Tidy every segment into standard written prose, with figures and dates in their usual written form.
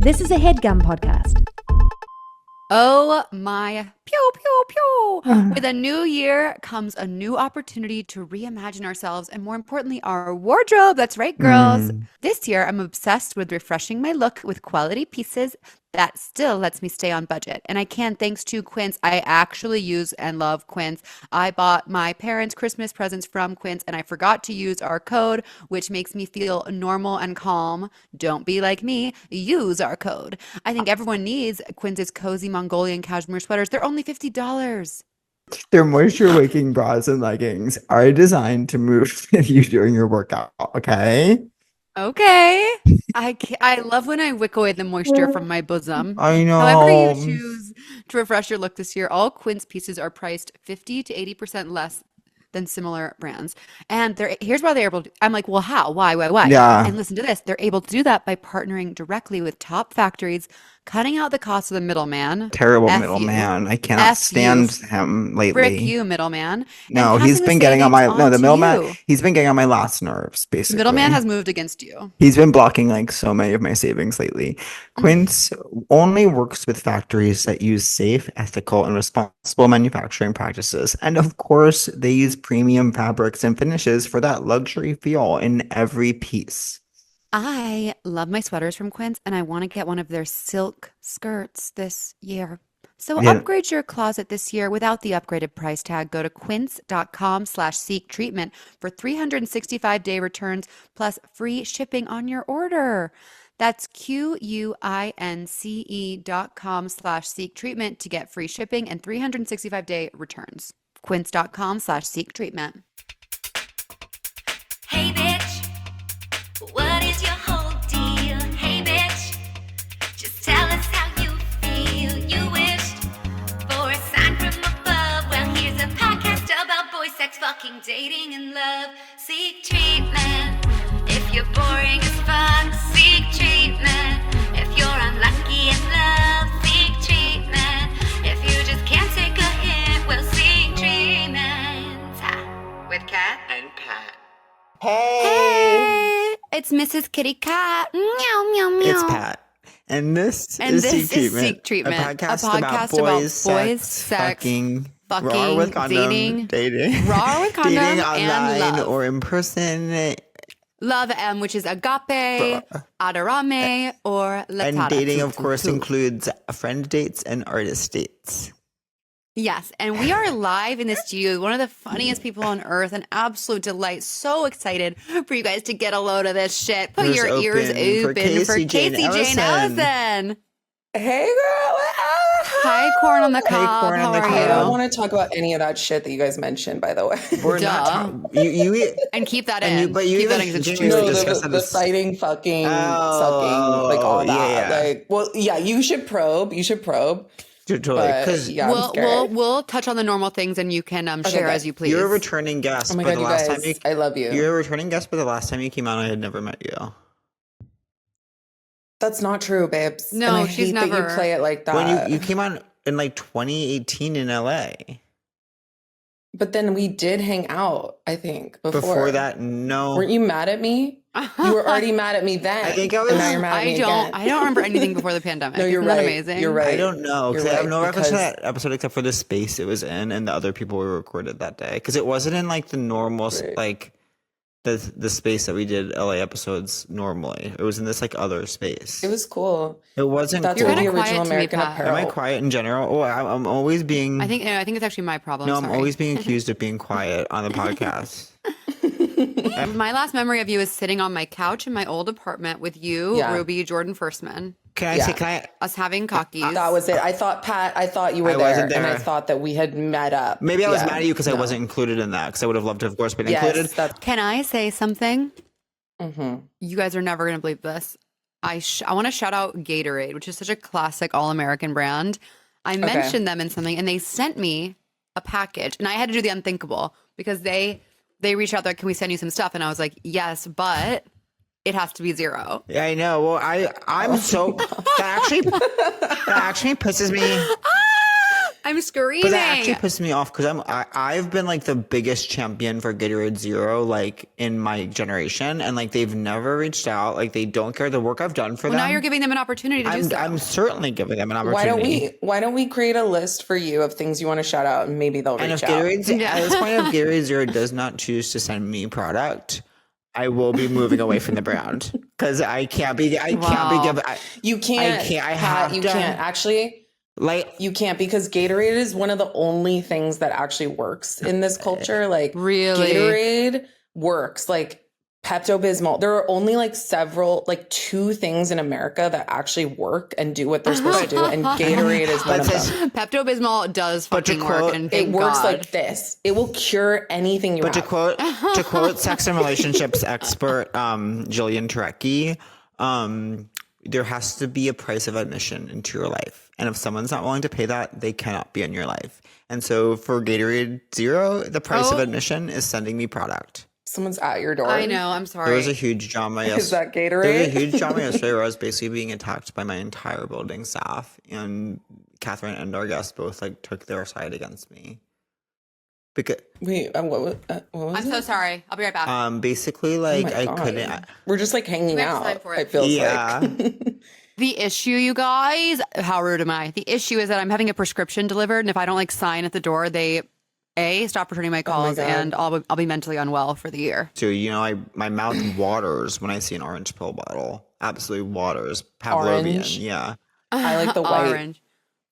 This is a Headgum podcast. Oh my pew pew pew. With a new year comes a new opportunity to reimagine ourselves and more importantly our wardrobe. That's right, girls. This year I'm obsessed with refreshing my look with quality pieces that still lets me stay on budget. And I can thanks to Quince. I actually use and love Quince. I bought my parents' Christmas presents from Quince and I forgot to use our code, which makes me feel normal and calm. Don't be like me. Use our code. I think everyone needs Quince's cozy Mongolian cashmere sweaters. They're only $50. Their moisture wicking bras and leggings are designed to move with you during your workout, okay? Okay. I love when I wick away the moisture from my bosom. I know. However you choose to refresh your look this year, all Quince pieces are priced 50 to 80% less than similar brands. And here's why they're able to, I'm like, well, how? Why? Yeah. And listen to this. They're able to do that by partnering directly with top factories, cutting out the cost of the middleman. Terrible F middleman. I cannot stand him lately. Frick you, middleman. No, And he's passing been the getting on my savings the middleman. you. He's been getting on my last nerves, basically. Middleman has moved against you. He's been blocking like so many of my savings lately. Quince only works with factories that use safe, ethical, and responsible manufacturing practices. And of course, they use premium fabrics and finishes for that luxury feel in every piece. I love my sweaters from Quince and I want to get one of their silk skirts this year. So Yeah. upgrade your closet this year without the upgraded price tag. Go to quince.com/seek treatment for 365-day returns plus free shipping on your order. That's QUINCE.com/seek treatment to get free shipping and 365-day returns. Quince.com/seek treatment. Hey bitch, what is your whole deal? Hey bitch, just tell us how you feel. You wished for a sign from above. Well, here's a podcast about boy sex, fucking, dating, and love. Seek treatment if you're boring as fuck. Seek treatment if you're unlucky in love. Seek treatment if you just can't take a hint. Well, seek treatment with Kat and Pat. Hey, it's Mrs. Kitty Cat. Meow, meow, meow. It's Pat. And this is Seek Treatment. A podcast about boys, sex, fucking, raw with condom, dating. Raw with condom, dating and online love. or in person. Love, which is agape, adorame, or letata. And dating, of course, includes friend dates and artist dates. Yes, and we are live in the studio with one of the funniest people on earth, an absolute delight. So excited for you guys to get a load of this shit. Put your ears open for Casey Jane Ellison. Hey, girl. Hi, corn on the cob. corn on the How are cob. I don't you? want to talk about any of that shit that you guys mentioned, by the way. We're not. You And keep that and in. you- but you keep that even- in 'cause it's you No, juicy. discussed the that as- sighting, fucking, Oh, sucking, like all that. yeah. Like, well, yeah, you should probe. totally, But because yeah, I'm scared. We'll touch on the normal things and you can share good. as you please. you're a returning guest. Oh my but God, the you last guys, time I love you. you're a returning guest, but the last time you came out, I had never met you. That's not true, babes. No, And I she's hate that never. you play it like that. When you came on in like 2018 in LA. But then we did hang out, I think, Before that, no. Weren't you mad at me? You were already mad at me then. I think I was- And now you're mad at me again. I don't remember anything before the pandemic. No, you're Isn't that right. amazing? You're right. I don't know, because You're I have right, no reference to because- that episode except for the space it was in and the other people we recorded that day. Because it wasn't in like the normal, Right. like the space that we did LA episodes normally. It was in this like other space. It was cool. It wasn't That's cool. where the kinda quiet original to me, American Pat. Apparel. Am I quiet in general? Oh, I'm always being. I think it's actually my problem. No, I'm sorry. always being accused of being quiet on the podcast. My last memory of you is sitting on my couch in my old apartment with you, Yeah. Ruby, Jordan Firstman, Can I Yeah. say? Can I? us having cockies. That was it. I thought you were I there, wasn't and I there. thought that we had met up. Maybe I was Yeah. mad at you because I No. wasn't included in that. Because I would have loved to, of course, been Yes, included. that's. Can I say something? Mhm. You guys are never going to believe this. I want to shout out Gatorade, which is such a classic all-American brand. I mentioned them in something, and they sent me a package, and I had to do the unthinkable because they reached out there, can we send you some stuff? And I was like, yes, but it has to be zero. Yeah, I know. Well, I'm so that actually pisses me. I'm screaming. But that actually pisses me off because I've been like the biggest champion for Gatorade Zero like in my generation, and like they've never reached out. Like they don't care the work I've done for them. Now you're giving them an opportunity to do so. I'm certainly giving them an opportunity. Why don't we create a list for you of things you want to shout out, and maybe they'll reach out. At this point, if Gatorade Zero does not choose to send me product, I will be moving away from the brand because I can't be giving. You can't. You can't actually. Like you can't, because Gatorade is one of the only things that actually works in this culture. Like really, Gatorade works. Like Pepto-Bismol. There are only like two things in America that actually work and do what they're supposed to do, and Gatorade is one of them. Pepto-Bismol does fucking work, and it works like this. It will cure anything you have. To quote sex and relationships expert Jillian Turecki, there has to be a price of admission into your life. And if someone's not willing to pay that, they cannot be in your life. And so for Gatorade Zero, the price of admission is sending me product. Someone's at your door. I know. I'm sorry. There was a huge drama yesterday. Is that Gatorade? There was a huge drama yesterday where I was basically being attacked by my entire building staff. And Catherine and our guest both like took their side against me. Because wait, what was I'm so sorry. I'll be right back. Basically, like I couldn't. We're just like hanging out. It feels like. The issue, you guys, how rude am I? The issue is that I'm having a prescription delivered, and if I don't like sign at the door, they stop returning my calls, and I'll be mentally unwell for the year. So my mouth waters when I see an orange pill bottle. Absolutely waters. Pavlovian. Orange? Yeah. I like the white. Orange.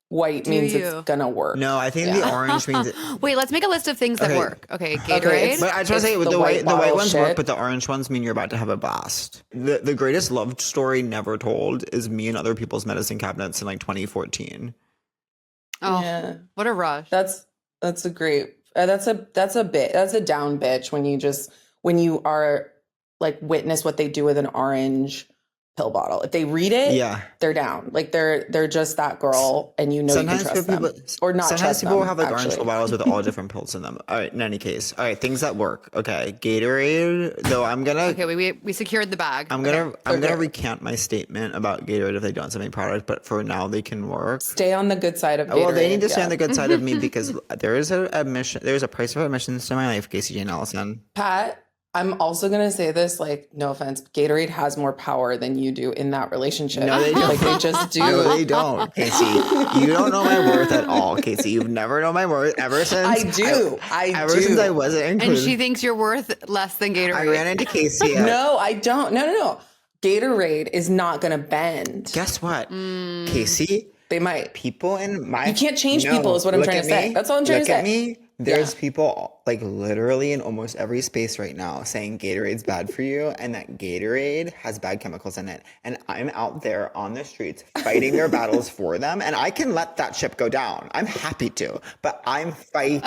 White means it's gonna work. No, I think the orange means. Wait, let's make a list of things that work. Okay, Gatorade. Okay, but I just want to say the white ones work, but the orange ones mean you're about to have a blast. The greatest love story never told is me and other people's medicine cabinets in like 2014. Oh, yeah. What a rush! That's a great. That's a down bitch when you are like witness what they do with an orange pill bottle. If they read it, they're down. Like they're just that girl, and sometimes you can trust them. Or not sometimes trust people them, have like actually. orange pill bottles with all different pills in them. All right, in any case. All right, things that work. Okay, Gatorade, though I'm gonna we secured the bag. I'm gonna recant my statement about Gatorade if they don't send me product, but for now they can work. Stay on the good side of Gatorade. Well, they need to stay on the good side of me because there's a price of admissions to my life, Casey Jane Ellison. Pat, I'm also going to say this, like, no offense, Gatorade has more power than you do in that relationship. No, they don't. Like, they just do. No, they don't, Casey. You don't know my worth at all, Casey. You've never known my worth ever since. I do. Ever since I wasn't included. And she thinks you're worth less than Gatorade. I ran into Casey. No, I don't. No. Gatorade is not going to bend. Guess what, Casey? They might. People in my... You can't change people is what I'm trying to say. That's all I'm trying to say. Look at me. There's people like literally in almost every space right now saying Gatorade's bad for you and that Gatorade has bad chemicals in it. And I'm out there on the streets fighting their battles for them. And I can let that ship go down. I'm happy to, but I'm fighting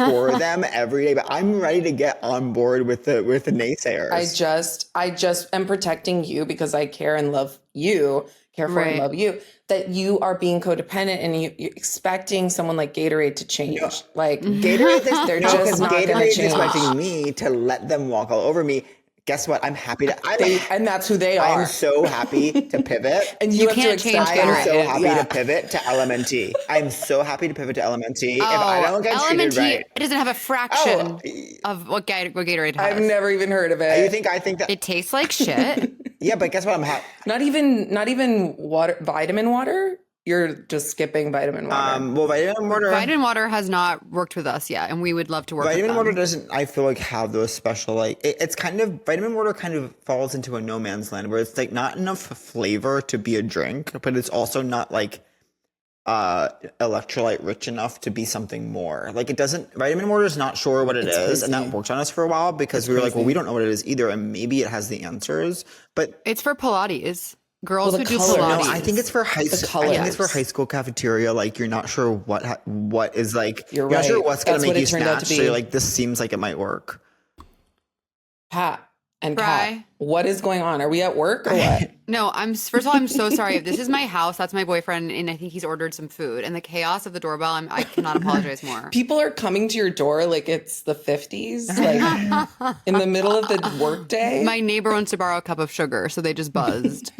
for them every day. But I'm ready to get on board with the naysayers. I just am protecting you because I care and love you. Care for and love you, that you are being codependent and you're expecting someone like Gatorade to change. No. Like Gatorade, they're just not going to change. Expecting me to let them walk all over me. Guess what? I'm happy to. And that's who they are. I'm so happy to pivot. And you can't change Gatorade. I'm so happy to pivot to LMNT. I'm so happy to pivot to LMNT. If I don't get treated right, it doesn't have a fraction of what Gatorade has. I've never even heard of it. I think that it tastes like shit. Yeah, but guess what? I'm happy. Not even water, vitamin water. You're just skipping vitamin water. Well, vitamin water has not worked with us yet, and we would love to work with them. Vitamin water doesn't, I feel like, have those special, like, it's kind of, vitamin water kind of falls into a no man's land where it's like not enough flavor to be a drink, but it's also not like electrolyte rich enough to be something more. Like vitamin water is not sure what it is, crazy. And that worked on us for a while because we were like, well, we don't know what it is either, and maybe it has the answers, but it's for Pilates. Girls who do colors. Pilates. No, I think it's for high school. I think it's for high school cafeteria. Like you're not sure what is like. You're not sure what's going to make you snatch. So you're like, this seems like it might work. Pat and Kat, what is going on? Are we at work or what? No, first of all, I'm so sorry. This is my house. That's my boyfriend, and I think he's ordered some food. And the chaos of the doorbell, I cannot apologize more. People are coming to your door like it's the 50s, like in the middle of the workday. My neighbor wants to borrow a cup of sugar, so they just buzzed.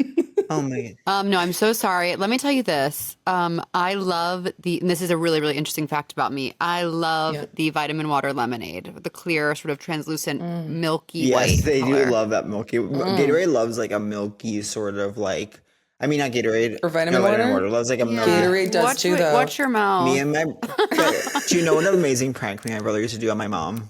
Oh my God. No, I'm so sorry. Let me tell you this. I love and this is a really, really interesting fact about me. I love the vitamin water lemonade with the clear, sort of translucent, milky white Yes, they color. do love that milky. Gatorade loves like a milky sort of like, I mean, not Gatorade. Or vitamin water? Loves like a milky. Gatorade does too, though. Watch your mouth. Me and my, do you know what an amazing prank me and my brother used to do on my mom?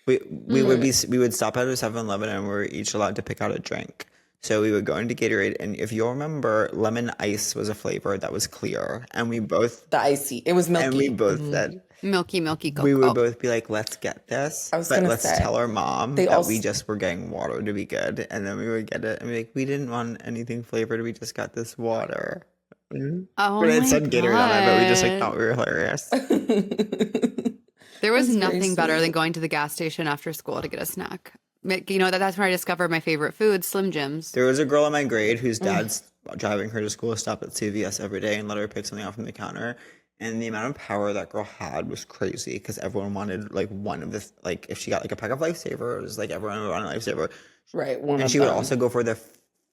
We would stop at a 7-Eleven and we were each allowed to pick out a drink. So we would go into Gatorade, and if you remember, lemon ice was a flavor that was clear, and we both the icy. It was milky. And we both said milky cocoa. we would both be like, "Let's get this," but let's tell our mom that we just were getting water to be good, and then we would get it and be like, "We didn't want anything flavored. We just got this water." Oh, but it said Gatorade on it, but we just like thought we were hilarious. There was nothing better than going to the gas station after school to get a snack. You know, that's where I discovered my favorite food, Slim Jims. There was a girl in my grade whose dad's driving her to school, stopped at CVS every day and let her pick something off from the counter. And the amount of power that girl had was crazy because everyone wanted like one of the, like if she got like a pack of Lifesaver, it was like everyone would want a Lifesaver. Right. And she would also go for the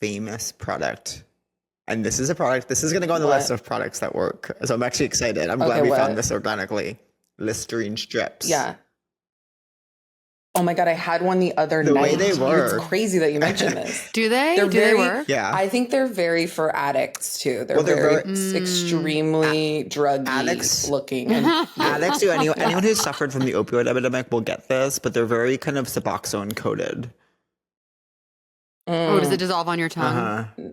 famous product. And this is a product, this is going to go on the list of products that work. So I'm actually excited. I'm glad we found this organically. Listerine strips. Yeah. Oh my God, I had one the other night. The way they work. It's crazy that you mentioned this. Do they? Do they work? Yeah. I think they're very for addicts too. They're very extremely druggy looking. Addicts do. Anyone who's suffered from the opioid epidemic will get this, but they're very kind of Suboxone coated. Oh, does it dissolve on your tongue? Uh-huh.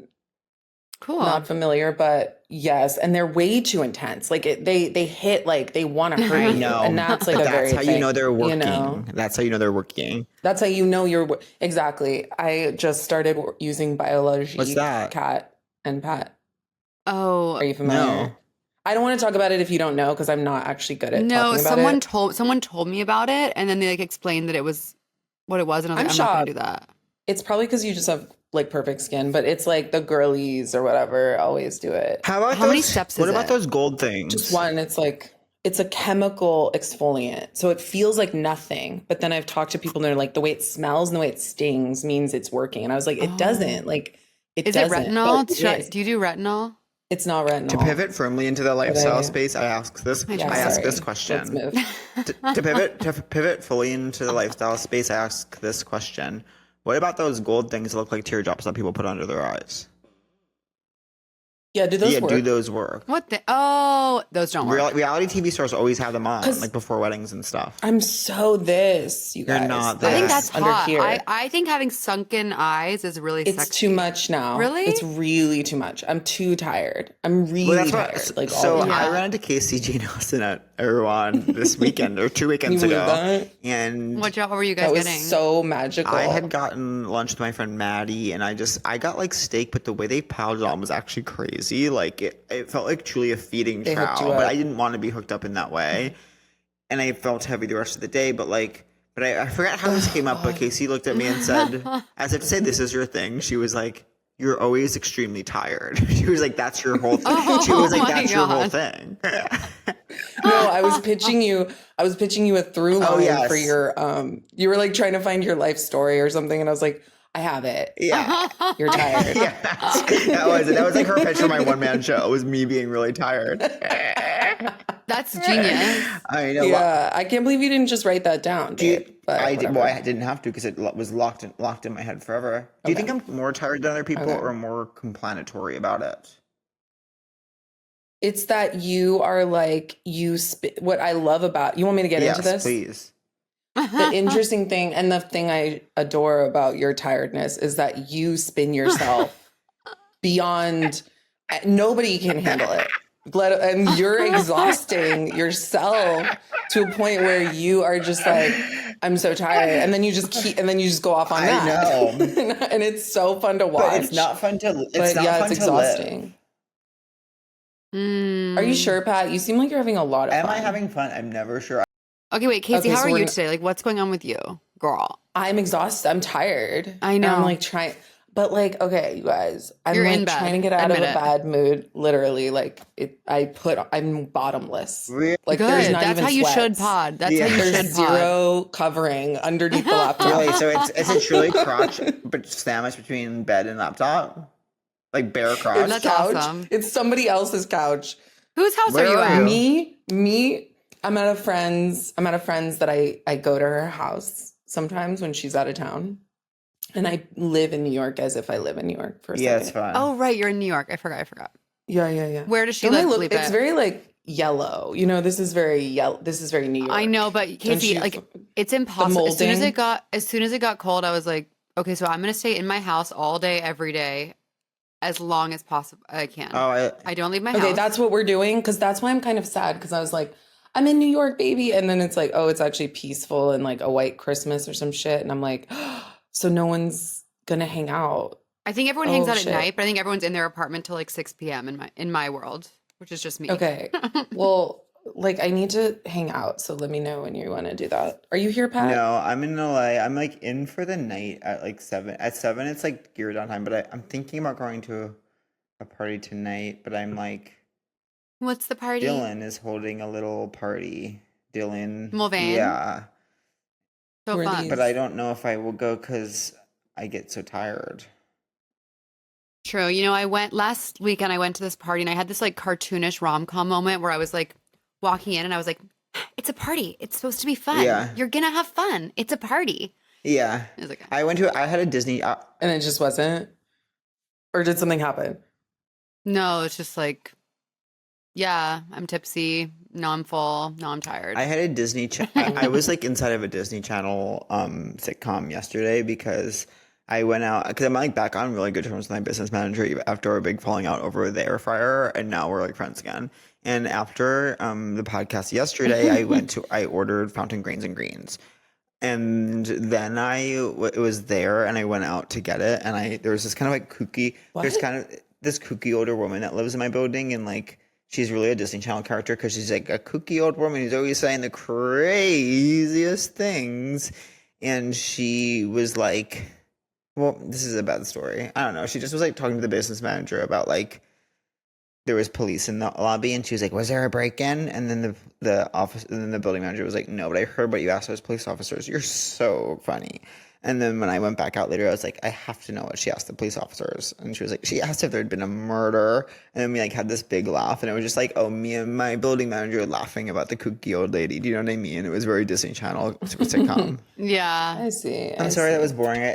Cool. Not familiar, but yes, and they're way too intense. Like they hit like they want to hurt you, and that's like that's how you know they're working. That's how you know they're working. That's how you know you're exactly. I just started using Biology. What's that? Cat and Pat. Oh, are you familiar? No. I don't want to talk about it if you don't know because I'm not actually good at talking about it. Someone told me about it, and then they like explained that it was what it was, and I was like, I'm not gonna do that. It's probably because you just have like perfect skin, but it's like the girlies or whatever always do it. How many steps? What about those gold things? Just one. It's like it's a chemical exfoliant, so it feels like nothing. But then I've talked to people and they're like, the way it smells and the way it stings means it's working. And I was like, it doesn't. Like it is doesn't. It retinol? Do you do retinol? It's not retinol. To pivot firmly into the lifestyle space, I ask this. I ask this question. Let's move. to pivot fully into the lifestyle space, I ask this question. What about those gold things that look like teardrops that people put under their eyes? Yeah, do those work? Do those work? What those don't work. Reality TV stars always have them on, like before weddings and stuff. I'm so this, you guys. You're not this. I think that's hot. Here. I think having sunken eyes is really sexy. It's too much now. Really? It's really too much. I'm too tired. I'm really tired. Like I ran into Casey Jane Ellison at Erewhon this weekend or 2 weekends ago. And what were you guys getting? So magical. I had gotten lunch with my friend Maddie, and I got like steak, but the way they piled it on was actually crazy. Like it felt like truly a feeding trout, but I didn't want to be hooked up in that way. And I felt heavy the rest of the day, but I forgot how this came up, but Casey looked at me and said, as if to say, this is your thing. She was like, you're always extremely tired. She was like, that's your whole thing. She was like, that's your whole thing. No, I was pitching you a through line for your, you were like trying to find your life story or something. And I was like, I have it. Yeah. You're tired. Yeah, that was it. That was like her pitch for my one-man show. It was me being really tired. That's genius. I know. Yeah, I can't believe you didn't just write that down. I didn't have to because it was locked in my head forever. Do you think I'm more tired than other people or more complanatory about it? It's that you are like, what I love about, you want me to get into this? Yes, please. The interesting thing and the thing I adore about your tiredness is that you spin yourself beyond, nobody can handle it. And you're exhausting yourself to a point where you are just like, I'm so tired. And then you just go off on that. I know. And it's so fun to watch. But it's not fun to it's exhausting. Are you sure, Pat? You seem like you're having a lot of fun. Am I having fun? I'm never sure. Okay, wait, Casey, how are you today? Like, what's going on with you, girl? I'm exhausted. I'm tired. I know. And I'm like trying, but like, okay, you guys, I'm You're like in bed. trying to get out of a bad mood. Literally, like I'm bottomless. Really? Like, good. There's not That's even how you sweats. should pod. That's how you There's should pod. zero covering underneath the laptop. Really? So it's a truly crotch, but sandwich between bed and laptop. Like bare It's crotch. That's couch. awesome. It's somebody else's couch. Whose house Where are you are at? you? Me. I'm at a friend's that I go to her house sometimes when she's out of town. And I live in New York as if I live in New York for a Yeah, it's second. fun. Oh, right. You're in New York. I forgot. Yeah. Where does she Don't I live, look? Felipe? It's very like yellow. You know, this is very yellow. This is very New York. I know, but Casey, like, it's impossible. As soon as it got cold, I was like, okay, so I'm gonna stay in my house all day, every day, as long as possible I can. Oh, I don't leave my house. Okay, that's what we're doing, because that's why I'm kind of sad, because I was like, I'm in New York, baby. And then it's like, oh, it's actually peaceful and like a white Christmas or some shit. And I'm like, so no one's gonna hang out. I think everyone hangs out shit. at night, but I think everyone's in their apartment till like 6 p.m. in my world, which is just me. Okay. Well, like I need to hang out. So let me know when you want to do that. Are you here, Pat? no, I'm in LA. I'm like in for the night at like 7. At 7, it's like gear down time, but I'm thinking about going to a party tonight, but I'm like, What's the party? Dylan is holding a little party. Dylan. Mulvaney? Yeah. So Who are fun. these? But I don't know if I will go because I get so tired. True. You know, last weekend I went to this party and I had this like cartoonish rom-com moment where I was like walking in and I was like, it's a party. It's supposed to be fun. Yeah. You're gonna have fun. It's a party. Yeah. I was like, I had a Disney. And it just wasn't? Or did something happen? no, it's just like, yeah, I'm tipsy. No, I'm full. No, I'm tired. I had a Disney. I was like inside of a Disney Channel sitcom yesterday because I went out because I'm like back on really good terms with my business manager after a big falling out over the air fryer, and now we're like friends again. And after the podcast yesterday, I ordered fountain grains and greens, and then it was there, and I went out to get it, and there was this kind of like kooky. What? There's kind of this kooky older woman that lives in my building, and like. She's really a Disney Channel character because she's like a kooky old woman who's always saying the craziest things. And she was like, well, this is a bad story. I don't know. She just was like talking to the business manager about like there was police in the lobby, and she was like, was there a break-in? And then the building manager was like, no, but I heard what you asked those police officers. You're so funny. And then when I went back out later, I was like, I have to know what she asked the police officers. And she was like, she asked if there'd been a murder. And then we like had this big laugh, and it was just like, oh, me and my building manager laughing about the kooky old lady. Do you know what I mean? It was very Disney Channel sitcom. yeah. I see. I'm sorry that was boring.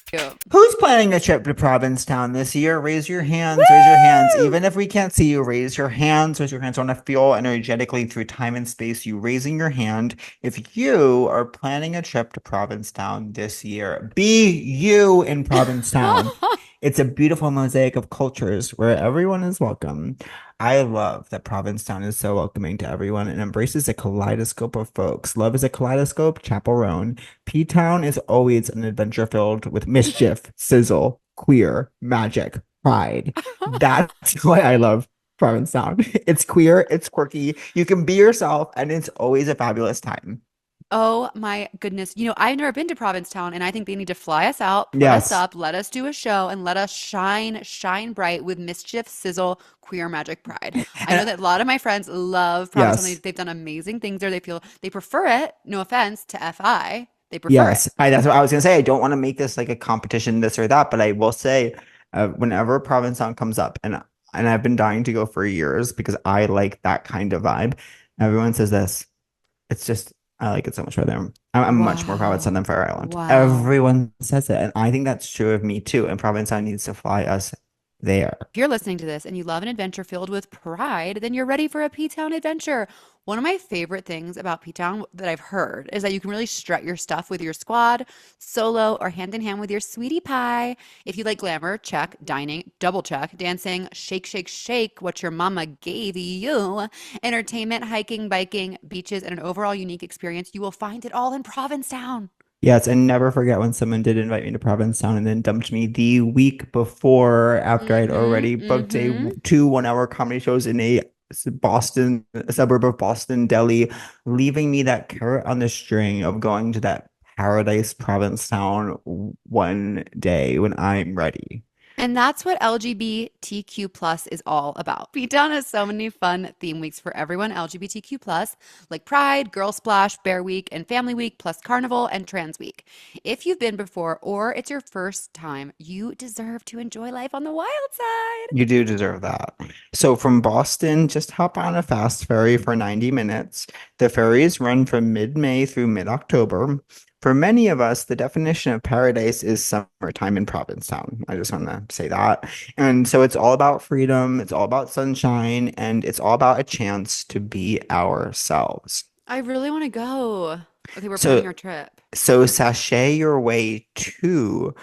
Cute. Who's planning a trip to Provincetown this year? Raise your hands. Raise your hands. Even if we can't see you, raise your hands. Raise your hands. I want to feel energetically through time and space you raising your hand. If you are planning a trip to Provincetown this year, be you in Provincetown. It's a beautiful mosaic of cultures where everyone is welcome. I love that Provincetown is so welcoming to everyone and embraces a kaleidoscope of folks. Love is a kaleidoscope, chaperone. P-Town is always an adventure filled with mischief, sizzle, queer, magic, pride. That's why I love Provincetown. It's queer, it's quirky, you can be yourself, and it's always a fabulous time. Oh my goodness. You know, I've never been to Provincetown, and I think they need to fly us out, put Yes. us up, let us do a show, and let us shine bright with mischief, sizzle, queer magic pride. I know that a lot of my friends love Provincetown. Yes. They've done amazing things there. They prefer it, no offense to FI. They prefer Yes, it. that's what I was gonna say. I don't want to make this like a competition, this or that, but I will say, whenever Provincetown comes up, and I've been dying to go for years because I like that kind of vibe. Everyone says this. It's just I like it so much better. I'm much more Provincetown than Fire Island. Wow. Everyone says it, and I think that's true of me too. And Provincetown needs to fly us there. If you're listening to this and you love an adventure filled with pride, then you're ready for a P-Town adventure. One of my favorite things about P-Town that I've heard is that you can really strut your stuff with your squad, solo, or hand in hand with your sweetie pie. If you like glamour, check. Dining, double check. Dancing, shake, shake, shake what your mama gave you. Entertainment, hiking, biking, beaches, and an overall unique experience. You will find it all in Provincetown. Yes, and never forget when someone did invite me to Provincetown and then dumped me the week before after I'd already booked two 1-hour comedy shows in a suburb of Boston, Delhi, leaving me that carrot on the string of going to that paradise Provincetown one day when I'm ready. And that's what LGBTQ plus is all about. P-Town has so many fun theme weeks for everyone LGBTQ plus, like Pride, Girl Splash, Bear Week, and Family Week, plus Carnival and Trans Week. If you've been before or it's your first time, you deserve to enjoy life on the wild side. You do deserve that. So from Boston, just hop on a fast ferry for 90 minutes. The ferries run from mid-May through mid-October. For many of us, the definition of paradise is summertime in Provincetown. I just want to say that. And so it's all about freedom, it's all about sunshine, and it's all about a chance to be ourselves. I really want to go. Okay, we're planning our trip. So sashay your way to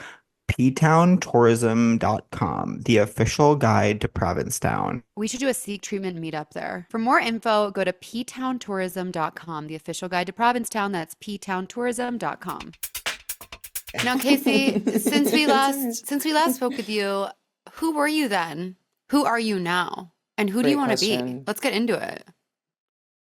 ptowntourism.com, the official guide to Provincetown. We should do a Seek Treatment meetup there. For more info, go to ptowntourism.com, the official guide to Provincetown. That's ptowntourism.com. Now, Casey, since we last spoke with you, who were you then? Who are you now? And who do you want to be? Let's get into it.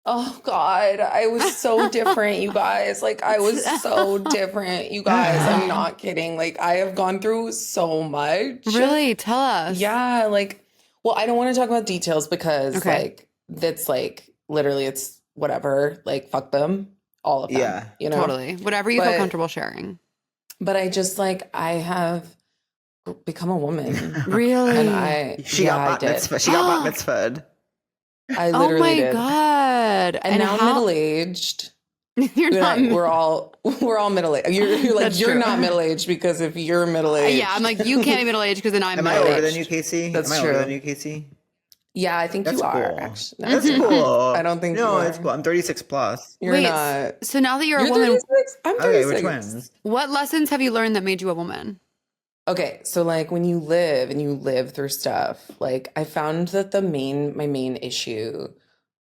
Oh God, I was so different, you guys. Like, I was so different, you guys. I'm not kidding. Like, I have gone through so much. Really? Tell us. Yeah, like, well, I don't want to talk about details because like that's like literally it's whatever. Like, fuck them, all of them. Yeah, you know, totally. Whatever you feel comfortable sharing. But I just like I have become a woman. Really? And she got bat mitzvahed. I literally did. Oh my God. And now I'm middle-aged. You're not. We're all middle-aged. You're like, you're not middle-aged because if you're middle-aged. Yeah, I'm like, you can't be middle-aged because then I'm middle-aged. Am I older than you, Casey? That's true. Am I older than you, Casey? Yeah, I think you are. Cool. Actually. No, that's cool. I don't think no, you are. it's cool. I'm 36 plus. You're not. So now that you're a woman. 36? I'm 36. Okay, we're twins. What lessons have you learned that made you a woman? Okay, so like when you live through stuff, like I found that my main issue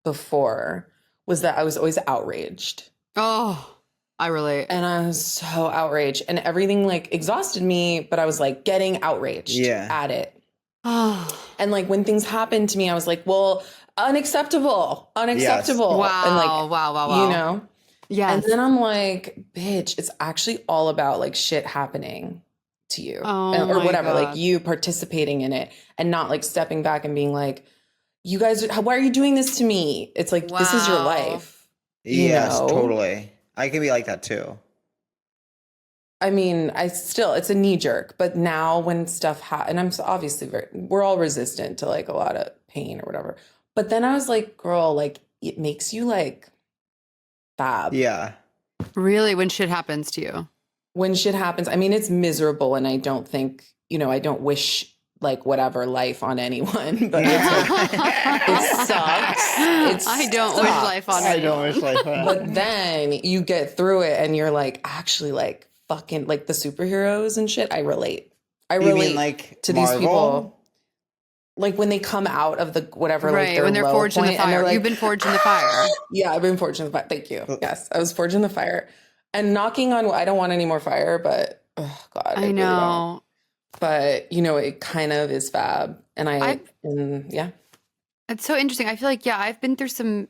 before was that I was always outraged. Oh, I relate. And I was so outraged and everything like exhausted me, but I was like getting outraged at it. Oh. And like when things happened to me, I was like, well, unacceptable. Yes. Wow. And like, wow. You know? Yes. And then I'm like, bitch, it's actually all about like shit happening to you or whatever, God. like you participating in it and not like stepping back and being like, you guys, why are you doing this to me? It's like, this is your life. Yes, know? totally. I can be like that too. I mean, it's a knee jerk, but now when stuff and I'm obviously we're all resistant to like a lot of pain or whatever. But then I was like, girl, like it makes you like fab. Yeah. Really? When shit happens to you? When shit happens, I mean, it's miserable and I don't think, I don't wish like whatever life on anyone, but it's like, it sucks. I don't wish life on anyone. I don't wish life on But then you get through it and you're like, actually like fucking like the superheroes and shit. I relate. You mean like to Marvel? These people. Like when they come out of the whatever, right, like their when they're low forged in the fire. like, You've been forged in the fire. Yeah, I've been forged in the fire. Thank you. Yes, I was forged in the fire. And knocking on, I don't want any more fire, but oh God. I know. Really, but it kind of is fab. And yeah. It's so interesting. I feel like, I've been through some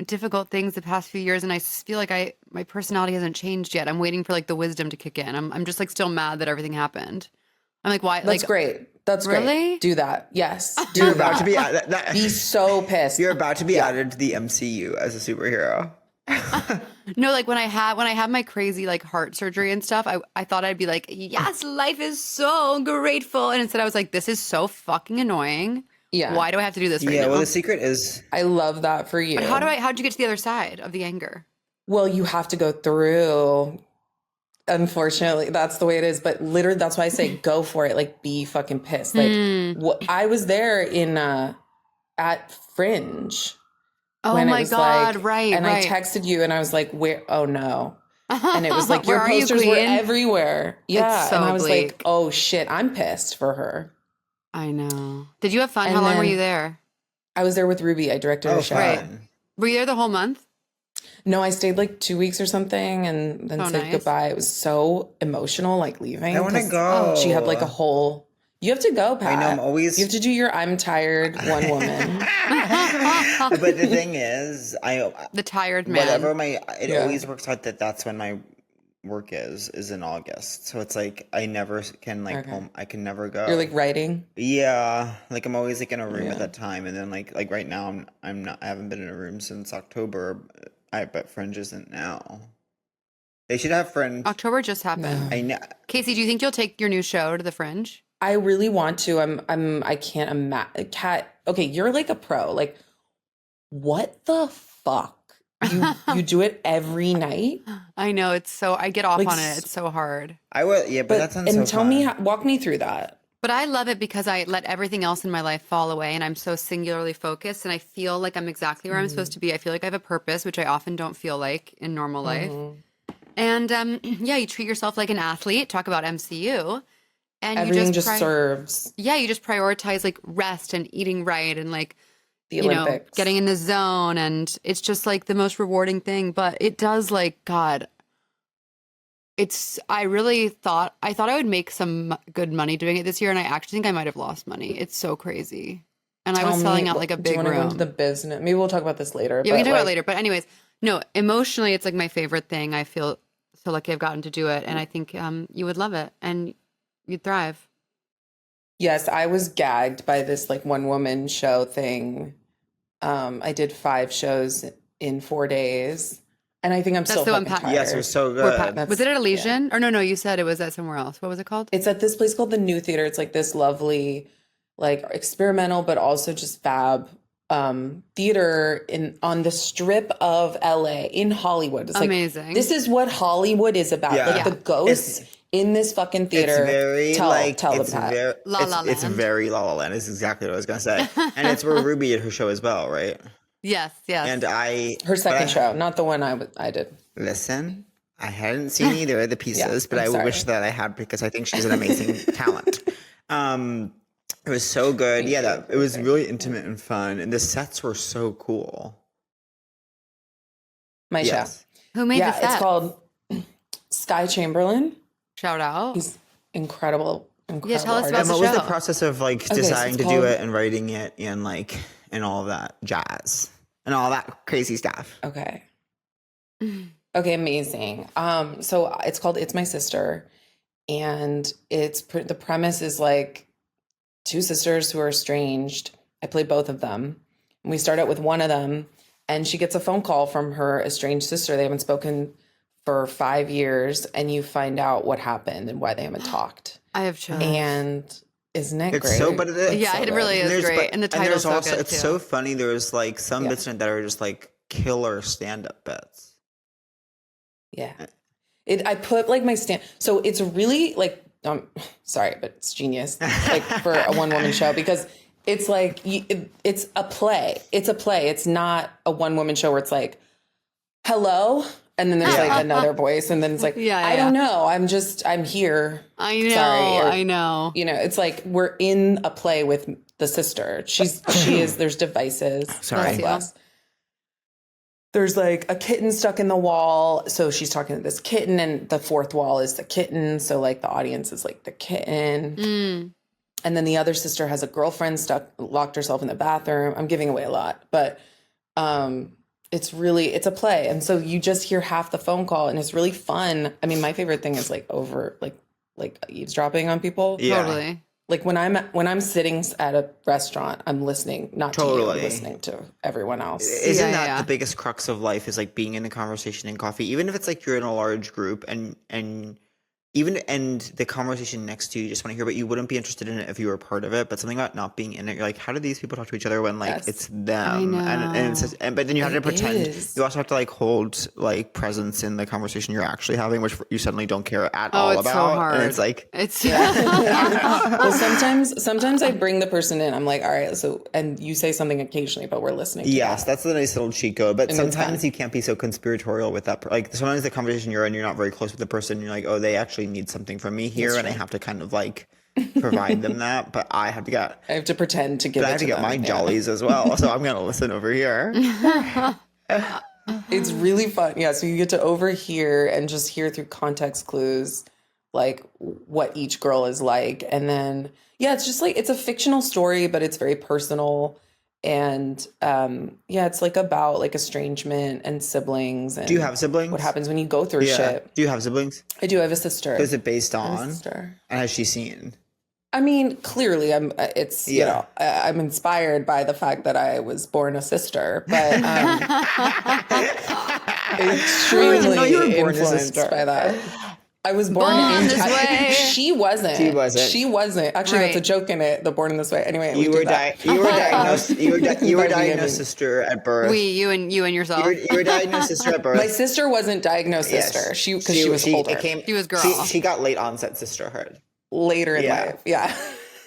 difficult things the past few years and I feel like my personality hasn't changed yet. I'm waiting for like the wisdom to kick in. I'm just like still mad that everything happened. I'm like, why? That's great. That's really? Great. Do that. Yes. You're about to be be so pissed. You're about to be added to the MCU as a superhero. No, like when I have my crazy like heart surgery and stuff, I thought I'd be like, yes, life is so grateful. And instead I was like, this is so fucking annoying. Yeah. Why do I have to do this right now? Yeah, well the secret is I love that for you. But how'd you get to the other side of the anger? Well, you have to go through. Unfortunately, that's the way it is. But literally, that's why I say go for it. Like, be fucking pissed. Like, I was there at Fringe. Oh my God! Like, right. And I texted you, and I was like, "Where? Oh no!" And it was like your posters were everywhere. Yeah, so and I was bleak. like, "Oh shit!" I'm pissed for her. I know. Did you have fun? How long were you there? I was there with Ruby. I directed her show. Right. Were you there the whole month? No, I stayed like 2 weeks or something and then said goodbye. It was so emotional, like leaving. I want to go. She had like a whole... You have to go, Pat. I know, I'm always... You have to do your I'm tired one woman. But the thing is, the tired man. Whatever it always works out that's when my work is in August. So it's like I never can like home. I can never go. You're like writing? Yeah, like I'm always like in a room at that time, and then like right now I'm not. I haven't been in a room since October. I bet Fringe isn't now. They should have Fringe. October just happened. I know. Casey, do you think you'll take your new show to the Fringe? I really want to. I can't imagine. Kat, okay, you're like a pro. Like, what the fuck? You do it every night? I know, it's so, I get off Like, on it. It's so hard. I would, yeah, but that sounds so And tell fun. me, walk me through that. But I love it because I let everything else in my life fall away and I'm so singularly focused and I feel like I'm exactly where I'm supposed to be. I feel like I have a purpose, which I often don't feel like in normal life. And yeah, you treat yourself like an athlete, talk about MCU. And Everything you just serves. Yeah, you just prioritize like rest and eating right and like, The you know, Olympics. getting in the zone. And it's just like the most rewarding thing. But it does like, God, I really thought I would make some good money doing it this year. And I actually think I might have lost money. It's so crazy. And I was selling out like a big Do you want to go room. into the business? Maybe we'll talk about this later. Yeah, we can talk about it like, later. But anyways, no, emotionally, it's like my favorite thing. I feel so lucky I've gotten to do it. And I think you would love it and you'd thrive. Yes, I was gagged by this like one woman show thing. I did 5 shows in 4 days. And I think I'm still so fucking unpacked. tired. Yes, it was so good. Was it at Elysian? Or no, you said it was at somewhere else. What was it called? It's at this place called the New Theater. It's like this lovely, like experimental, but also just fab theater on the strip of LA in Hollywood. It's amazing. Like, this is what Hollywood is about. Yeah. Like the ghosts in this fucking theater. It's very tell them it's that. very La La it's Land. very La La Land. Is exactly what I was gonna say. And it's where Ruby did her show as well, right? Yes. And her second show, not the one I did. Listen, I hadn't seen either of the pieces, but I sorry. wish that I had because I think she's an amazing talent. It was so good. It was really intimate and fun, and the sets were so cool. My show. Who made the set? It's called Sky Chamberlain. Shout out. He's incredible. Yeah, tell us artist. about And the what was show. the process of like so deciding it's to do called- it and writing it and all of that jazz and all that crazy stuff? Okay. Okay, amazing. So it's called It's My Sister, and the premise is like 2 sisters who are estranged. I play both of them. And we start out with one of them, and she gets a phone call from her estranged sister. They haven't spoken for 5 years, and you find out what happened and why they haven't talked. I have chills. And isn't it It's great? so, but it, Yeah, it really is great. And the title's so good, it's too. so funny. There's like some bits in it that are just like killer stand-up bits. Yeah. I put like my stand. So it's really like, sorry, but it's genius. Like for a one-woman show because it's like, it's a play. It's a play. It's not a one-woman show where it's like, hello. And then there's like another voice. And then it's like, I don't know. I'm here. I know. Sorry. I know. You know, it's like we're in a play with the sister. There's devices. Sorry. God bless. There's like a kitten stuck in the wall. So she's talking to this kitten and the fourth wall is the kitten. So like the audience is like the kitten. And then the other sister has a girlfriend locked herself in the bathroom. I'm giving away a lot, but it's a play. And so you just hear half the phone call and it's really fun. I mean, my favorite thing is like eavesdropping on people. Yeah. Totally. Like when I'm sitting at a restaurant, I'm listening, not to you, I'm listening to everyone else. Isn't that the biggest crux of life is like being in a conversation in coffee, even if it's like you're in a large group and the conversation next to you just want to hear, but you wouldn't be interested in it if you were part of it. But something about not being in it, you're like, how do these people talk to each other when like it's them? But then you have to pretend. You also have to like hold like presence in the conversation you're actually having, which you suddenly don't care at all it's about. so hard. And it's like Well, sometimes I bring the person in. I'm like, all right, so and you say something occasionally, but we're listening. To yes, that. that's the nice little cheat code. But And it's sometimes fun. you can't be so conspiratorial with that. Like sometimes the conversation you're in, you're not very close with the person. You're like, oh, they actually need something from me here, and I have to kind of like provide them that. But I have to pretend to give. But I have to get my jollies as well, so I'm gonna listen over here. It's really fun. Yeah, so you get to overhear and just hear through context clues like what each girl is like, and then it's just like it's a fictional story, but it's very personal. And yeah, it's like about like estrangement and siblings. And Do you have siblings? what happens when you go through shit. Do you have siblings? I do. I have a sister. Is it based I have a on? sister. And has she seen? I mean, clearly, you know, I'm inspired by the fact that I was born a sister, but extremely influenced by that. I was born in this way. She wasn't. Actually, that's a joke in it. The born in this way. Anyway, You were diagnosed. You were diagnosed sister at birth. You and yourself. You were diagnosed sister at birth. My sister wasn't diagnosed sister. She was older. She was girl. She got late onset sisterhood. Later in life. Yeah.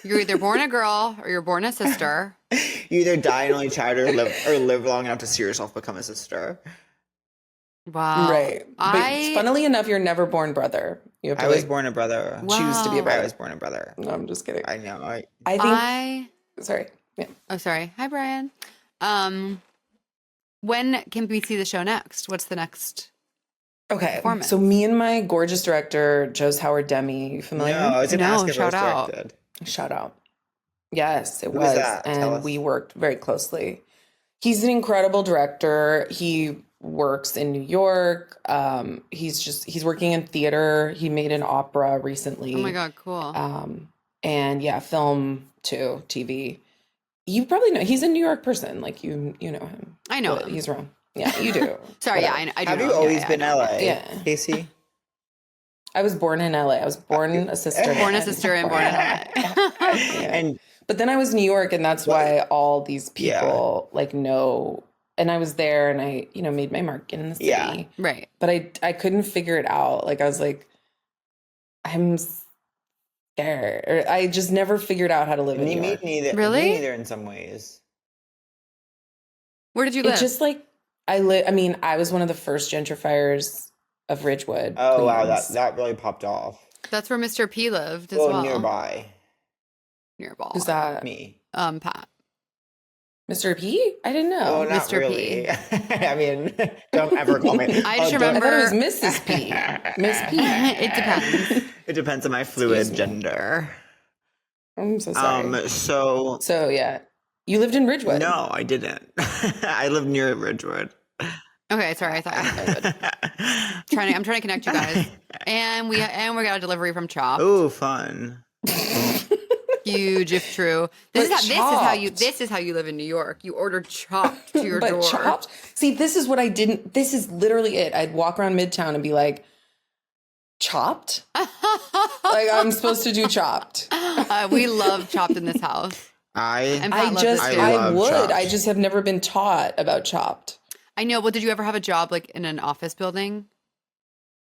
You're either born a girl or you're born a sister. You either die an only child or live long enough to see yourself become a sister. Wow. Right. But funnily enough, you're never born brother. You have to, I was born a brother. Choose to be a brother. I was born a brother. No, I'm just kidding. I know. I think. Sorry. Yeah. Oh, sorry. Hi, Brian. When can we see the show next? What's the next? Okay. Performance? So me and my gorgeous director, Joe's Howard Demi. You familiar? No, I was going to ask if it was shout out. directed. Shout out. Yes, it Who was. is that? Tell And us. we worked very closely. He's an incredible director. He works in New York. He's working in theater. He made an opera recently. Oh my God, cool. And yeah, film too, TV. You probably know he's a New York person. Like you know him. I know But him. He's wrong. Yeah, you do. Sorry, Whatever. yeah, I do Have know you him. always Yeah, been I know. LA, Yeah. Casey? I was born in LA. I was born a sister. Born a sister and born in LA. And But then I was in New York, and that's why all these people like know. And I was there, and I, you know, made my mark in the city. Yeah. Right. But I couldn't figure it out. Like I was like, I'm scared. Or I just never figured out how to live in New York. Really? Me neither in some ways. Where did you live? It's just like I mean, I was one of the first gentrifiers of Ridgewood. Oh wow, Queens. that really popped off. That's where Mr. P lived as well. Nearby. Nearby. Who's that? Me. Pat. Mr. P? I didn't know. Oh, not Mr. P. really. I mean, don't ever call me. I just I remember thought it was Mrs. P. Miss P. It depends. It depends on my fluid me. gender. I'm so sorry. So yeah, you lived in Ridgewood. no, I didn't. I live near Ridgewood. Okay, sorry, I thought you would. I'm trying to connect you guys. And we got a delivery from Chop. Oh, fun. Huge if true. This is how you live in New York. You order Chopped to your door. Chopped. See, this is what I didn't. This is literally it. I'd walk around Midtown and be like, Chopped? Like I'm supposed to do Chopped. We love Chopped in this house. I I would. Chopped. I just have never been taught about Chopped. I know. Well, did you ever have a job like in an office building?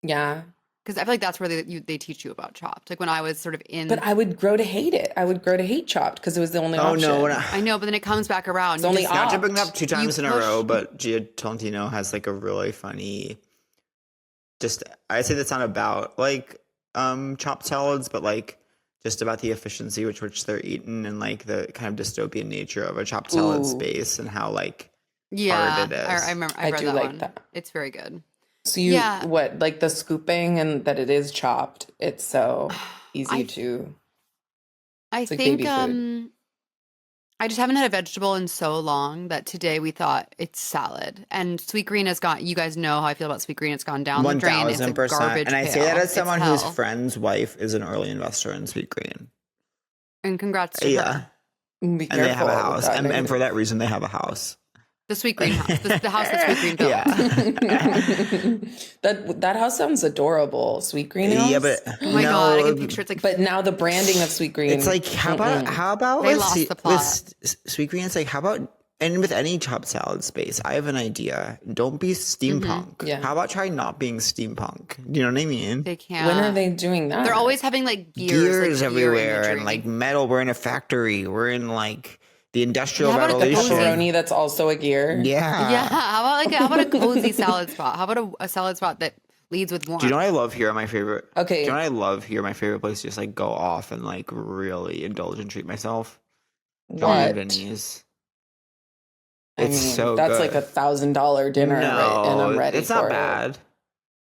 Yeah. Because I feel like that's where they teach you about Chopped. Like when I was sort of in. But I would grow to hate it. I would grow to hate Chopped because it was the only option. no. I know, but then it comes back around. It's only Not to opt. bring it up 2 times in a row, but Gia Tolentino has like a really funny. I say that's not about like chopped salads, but like just about the efficiency with which they're eaten and like the kind of dystopian nature of a chopped salad space and how like hard it is. I remember. I read do that like one. that. It's very good. So what, like the scooping and that it is chopped, it's so easy to. I like think baby food. I just haven't had a vegetable in so long that today we thought it's salad. And sweet green has gone. You guys know how I feel about sweet green. It's gone down the drain. It's a 1000%. garbage And I say pail. that as It's someone whose hell. friend's wife is an early investor in sweet green. And congrats to her. Yeah. Be And they have careful a with house. that And name. for that reason, they have a house. The sweet green house. The house that sweet green built. Yeah. that house sounds adorable. Sweet green house. Yeah, but Oh my God, I can picture it's like. But now the branding of Sweet Green. It's like how about They with lost the plot. with sweet green? It's like how about and with any chopped salad space? I have an idea. Don't be steampunk. Yeah. How about try not being steampunk? Do you know what I mean? They can't. When are they doing that? They're always having like gears like, gear everywhere imagery. and like metal. We're in a factory. We're in like the industrial Yeah, how about a revolution. pepperoni that's also a gear. Yeah. Yeah. How about a cozy salad spot? How about a salad spot that leads with warmth? Do you know what I love here? My favorite. Okay. Do you know what I love here? My favorite place to just like go off and like really indulge and treat myself. What? Vinny's. I It's mean, so that's good. like $1,000 dinner, right? And I'm ready it's for not it. bad.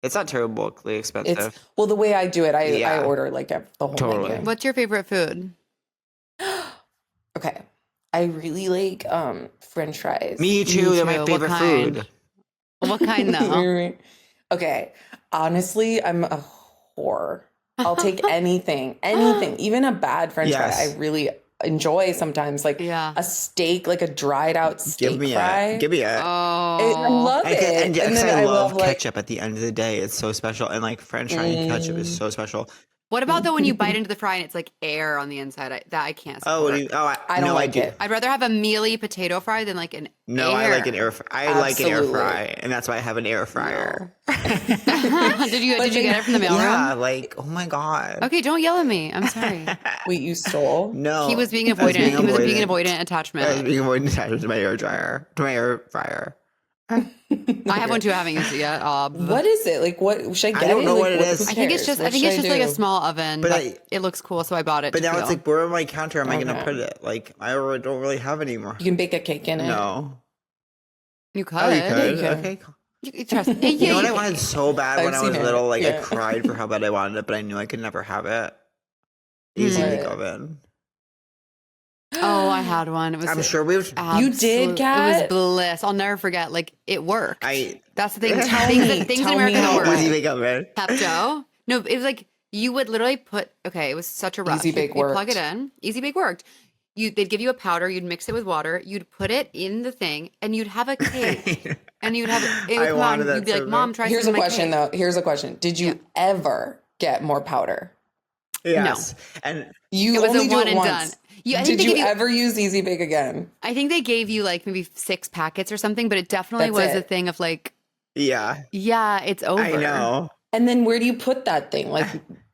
It's not terribly expensive. It's well, the way I do it, I Yeah. order like the whole Totally. menu. What's your favorite food? Okay. I really like French fries. Me too. They're my too. favorite food. What kind though? Okay. Honestly, I'm a whore. I'll take anything, even a bad French fry. I really enjoy sometimes, like a steak, like a dried out steak fry. Give me it. I love it. And then I love ketchup at the end of the day. It's so special. And like French fry and ketchup is so special. What about though when you bite into the fry and it's like air on the inside? I can't support. I don't like it. I'd rather have a mealy potato fry than like an No, air. I like an air fry. I like an air fry, and that's why I have an air fryer. Did you get it from the mailroom? Yeah, like, oh my God. Okay, don't yell at me. I'm sorry. Wait, you stole? No. He was being avoidant. He was being an avoidant attachment. I was being avoidant attachment to my air fryer. I have one too. I haven't used it yet. What is it? Like, what should I get? I don't know like, what it is. I think it's just like a small oven, but it looks cool, so I bought it. But now it's like, where on my counter am I going to put it? Like, I don't really have any more. You can bake a cake in it. No. You could. Oh, you could? Yeah, Okay. You trust me. You know what I wanted so bad when I was little? Like, Yeah. I cried for how bad I wanted it, but I knew I could never have it. Easy bake oven. Oh, I had one. It was. I'm sure we've. You did, Kat? It was bliss. I'll never forget. Like it worked. That's the thing. Things in tell America me don't work. Easy bake oven. Pepto. No, it was like you would literally put. Okay, it was such a rush. Easy bake You'd worked. plug it in. Easy bake worked. They'd give you a powder. You'd mix it with water. You'd put it in the thing, and you'd have a cake. And you'd have it. I wanted that You'd be so like, "Mom, try." Here's some a of my question, cake." though. Here's a question. Did you ever get more powder? Yes. And You It was only a do one it and once. done. I think Did they you give ever use Easy Bake again? I think they gave you like maybe 6 packets or something, but it definitely That's was it. a thing of like, yeah, it's over. I know. And then where do you put that thing? Like,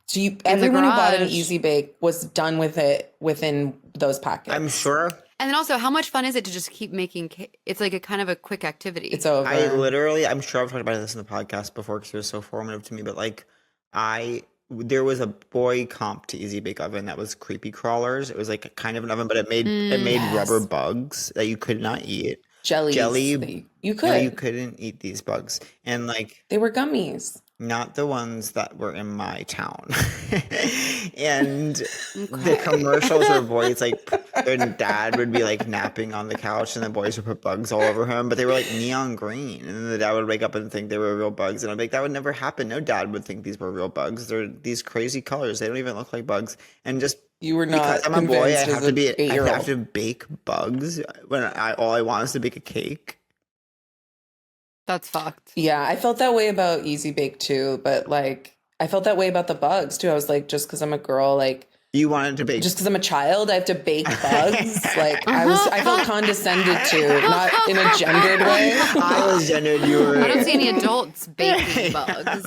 do you? Everyone who bought an garage. Easy Bake was done with it within those packets. I'm sure. And then also, how much fun is it to just keep making cake? It's like a kind of a quick activity. It's over. I'm sure I've talked about this in the podcast before because it was so formative to me, but like there was a boy comp to Easy Bake Oven that was creepy crawlers. It was like kind of an oven, but it made rubber bugs that you could not eat. Jelly. You could. No, you couldn't eat these bugs. And like They were gummies. not the ones that were in my town. And the commercials were boys like their dad would be like napping on the couch and the boys would put bugs all over him, but they were like neon green. And then the dad would wake up and think they were real bugs. And I'm like, that would never happen. No dad would think these were real bugs. They're these crazy colors. They don't even look like bugs. And just You were not because I'm a boy, I convinced have as to an 8-year-old. I have to bake bugs when all I want is to bake a cake. That's fucked. Yeah, I felt that way about Easy Bake too, but like I felt that way about the bugs too. I was like, just because I'm a girl, like You wanted to bake. just because I'm a child, I have to bake bugs. Like I felt condescended to, not in a gendered way. I was gendered. You were. I don't see any adults baking bugs.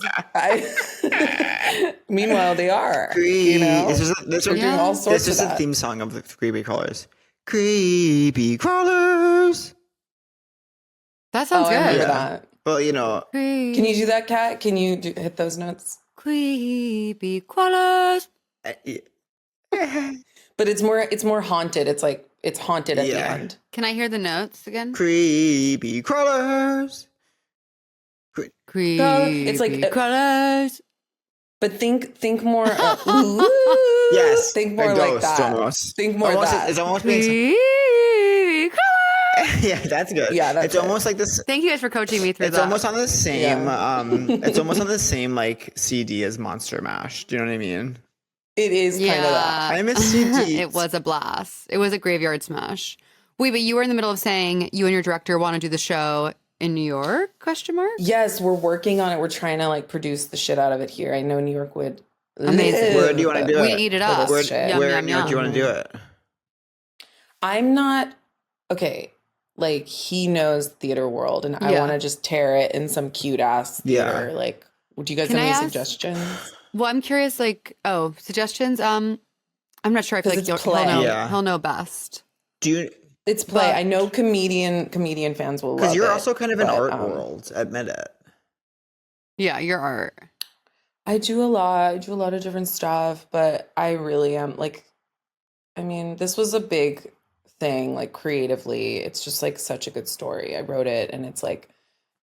Meanwhile, they are. You know, This doing all sorts is of the that. theme song of the Creepy Crawlers. Creepy Crawlers. That sounds I remember good. that. Well, you know. Can you do that, Kat? Can you hit those notes? Creepy crawlers? But it's more haunted. It's like it's haunted at the end. Can I hear the notes again? Creepy Crawlers. Creepy It's like crawlers. But think more. Yes. Think more a like ghost, that. Almost. Think more almost, that. It's almost being. Creepy crawlers. Yeah, that's good. Yeah, that's it's almost like this. Thank you guys for coaching me through It's that. almost on the same. It's almost on the same like CD as Monster Mash. Do you know what I mean? It is kind of that. I miss CDs. It was a blast. It was a graveyard smash. Wait, but you were in the middle of saying you and your director want to do the show in New York? Question mark. Yes, we're working on it. We're trying to like produce the shit out of it here. I know New York would. Amazing. Where do you want to do it? We eat it up. Where Where in New York do you want to do it? I'm not okay. Like he knows theater world, and I want to just tear it in some cute ass theater. Like, do you guys Can have I any ask- suggestions? Well, I'm curious. Like, suggestions. I'm not sure. I feel 'Cause like it's play. he'll know best. Do you? It's play. But- I know comedian fans will love it. Because you're also kind of an but, art world. Admit it. Yeah, your art. I do a lot. I do a lot of different stuff, but I really am like, I mean, this was a big thing, like creatively. It's just like such a good story. I wrote it and it's like,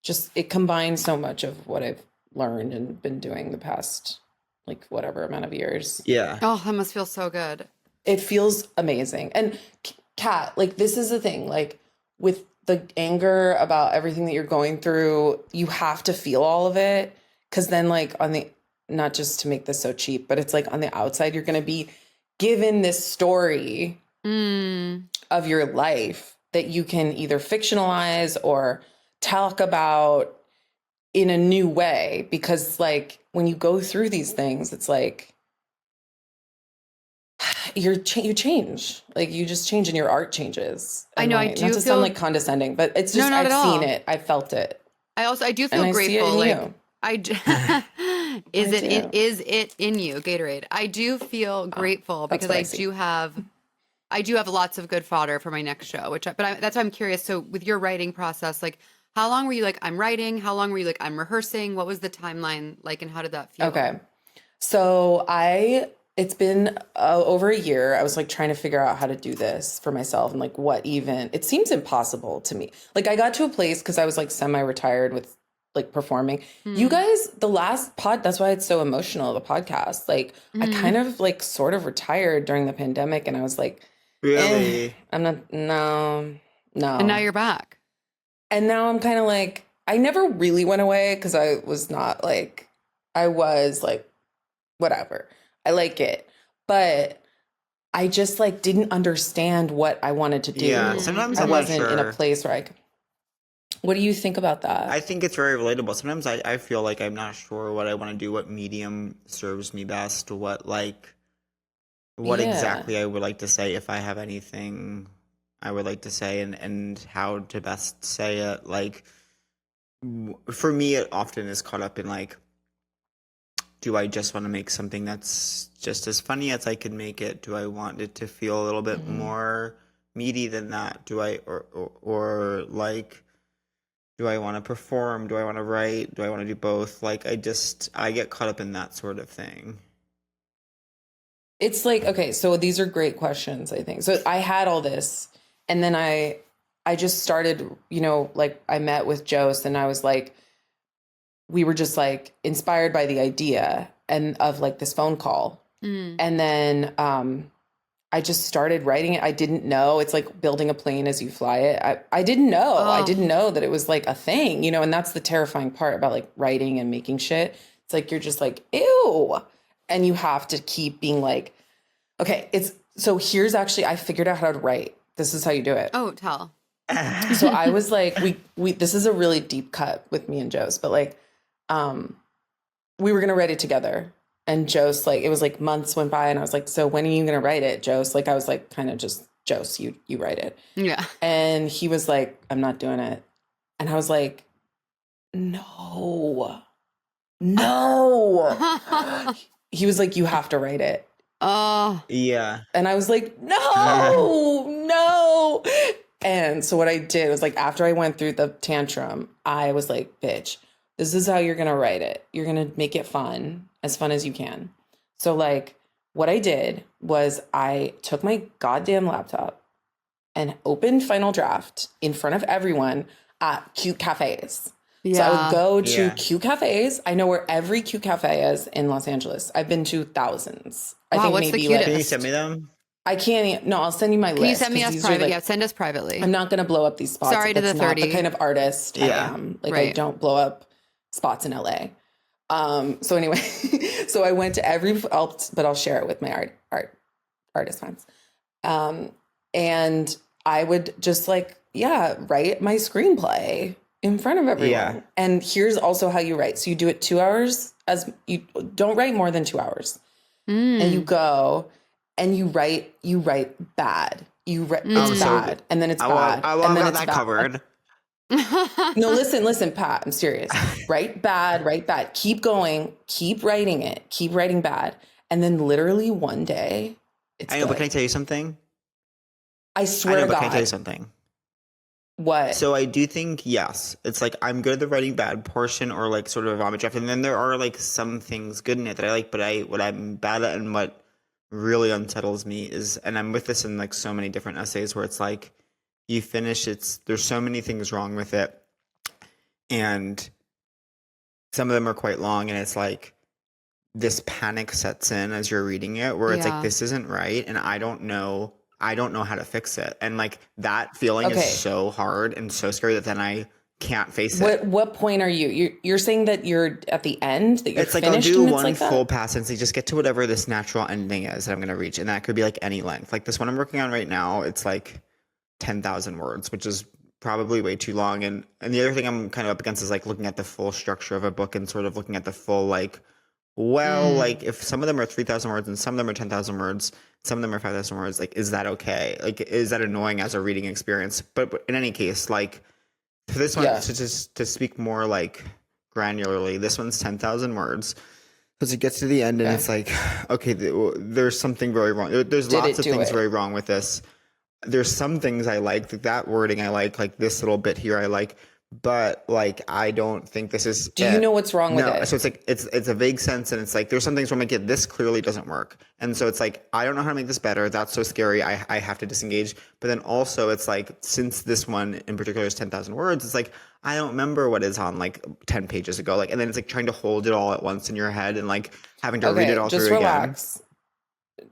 just, it combines so much of what I've learned and been doing the past, like whatever amount of years. Yeah. Oh, that must feel so good. It feels amazing. And Kat, like this is the thing, like with the anger about everything that you're going through, you have to feel all of it. Cause then like not just to make this so cheap, but it's like on the outside, you're going to be given this story of your life that you can either fictionalize or talk about in a new way. Because like when you go through these things, it's like you change, like you just change and your art changes. I know. I do not to sound like condescending, but it's just, I've seen it. I felt it. I do feel grateful. Is it in you, Gatorade? I do feel grateful because I do have lots of good fodder for my next show, that's why I'm curious. So with your writing process, like how long were you like, I'm writing? How long were you like, I'm rehearsing? What was the timeline like and how did that feel? Okay. So it's been over a year. I was like trying to figure out how to do this for myself and like it seems impossible to me. Like I got to a place because I was like semi-retired with like performing. You guys, the last that's why it's so emotional, the podcast. Like I kind of like sort of retired during the pandemic and I was like, really? I'm not, no. And now you're back. And now I'm kind of like, I never really went away because I was like, whatever. I like it. But I just like didn't understand what I wanted to do. Yeah, sometimes I wasn't in a place where I could. What do you think about that? I think it's very relatable. Sometimes I feel like I'm not sure what I want to do, what medium serves me best, what exactly I would like to say if I have anything I would like to say and how to best say it. Like, for me, it often is caught up in like, do I just want to make something that's just as funny as I can make it? Do I want it to feel a little bit more meaty than that? Do I, or like, do I want to perform? Do I want to write? Do I want to do both? Like, I get caught up in that sort of thing. It's like, okay, so these are great questions, I think. So I had all this, and then I just started, like I met with Jose, and I was like, we were just like inspired by the idea and of like this phone call. And then I just started writing it. I didn't know. It's like building a plane as you fly it. I didn't know. Oh. I didn't know that it was like a thing, and that's the terrifying part about like writing and making shit. It's like, you're just like, ew. And you have to keep being like, okay, so here's actually, I figured out how to write. This is how you do it. Oh, tell. So I was like, we this is a really deep cut with me and Jose, but like, we were going to write it together. And Jose, like, it was like months went by and I was like, so when are you going to write it, Jose? Like, I was like, kind of just, Jose, you write it. Yeah. And he was like, I'm not doing it. And I was like, no. He was like, you have to write it. Oh. Yeah. And I was like, no. And so what I did was like, after I went through the tantrum, I was like, bitch, this is how you're going to write it. You're going to make it fun as you can. So like what I did was I took my goddamn laptop and opened Final Draft in front of everyone at cute cafes. Yeah. So I would go to cute cafes. I know where every cute cafe is in Los Angeles. I've been to thousands. Wow, I think what's maybe the cutest? Can you send me them? I can't. No, I'll send you my list. Can you send me us privately? Yeah, send us privately. I'm not going to blow up these spots. Sorry to the 30. Not the kind of artist I am. Like I don't blow up spots in LA. So anyway, so I went to but I'll share it with my artist friends. And I would just like, write my screenplay in front of everyone. Yeah. And here's also how you write. So you do it 2 hours you don't write more than 2 hours. And you go and you write bad. It's bad. And then it's bad. I want that covered. No, listen, Pat, I'm serious. Write bad. Keep going. Keep writing it. Keep writing bad. And then literally one day, it's I know, good. but can I tell you something? I swear to God. But can I tell you something? What? So I do think, yes, it's like I'm good at the writing bad portion or like sort of a vomit draft. And then there are like some things good in it that I like, but what I'm bad at and what really unsettles me is, and I'm with this in like so many different essays where it's like, you finish, there's so many things wrong with it. And some of them are quite long. And it's like this panic sets in as you're reading it where it's like, this isn't right. And I don't know I don't know how to fix it. And like that feeling is so hard and so scary that then I can't face it. What point are you? You're saying that you're at the end, that you're it's like finished. I'll do and one it's like full pass and say just get to whatever this natural ending is that I'm going to reach, and that could be like any length. Like this one I'm working on right now, it's like 10,000 words, which is probably way too long. And the other thing I'm kind of up against is like looking at the full structure of a book and sort of looking at the full like, well, like if some of them are 3,000 words and some of them are 10,000 words, some of them are 5,000 words, like is that okay? Like is that annoying as a reading experience? But in any case, like. For this one, to speak more like granularly, this one's 10,000 words. Because it gets to the end and it's like, okay, there's something very wrong. There's lots of things very wrong with this. There's some things I like that wording I like this little bit here I like. But like, I don't think this is. Do you know what's wrong with it? So it's like it's a vague sense, and it's like there's some things where I'm like, yeah, this clearly doesn't work, and so it's like I don't know how to make this better. That's so scary. I have to disengage. But then also it's like since this one in particular is 10,000 words, it's like I don't remember what is on like 10 pages ago. Like, and then it's like trying to hold it all at once in your head and like having to read it all through again.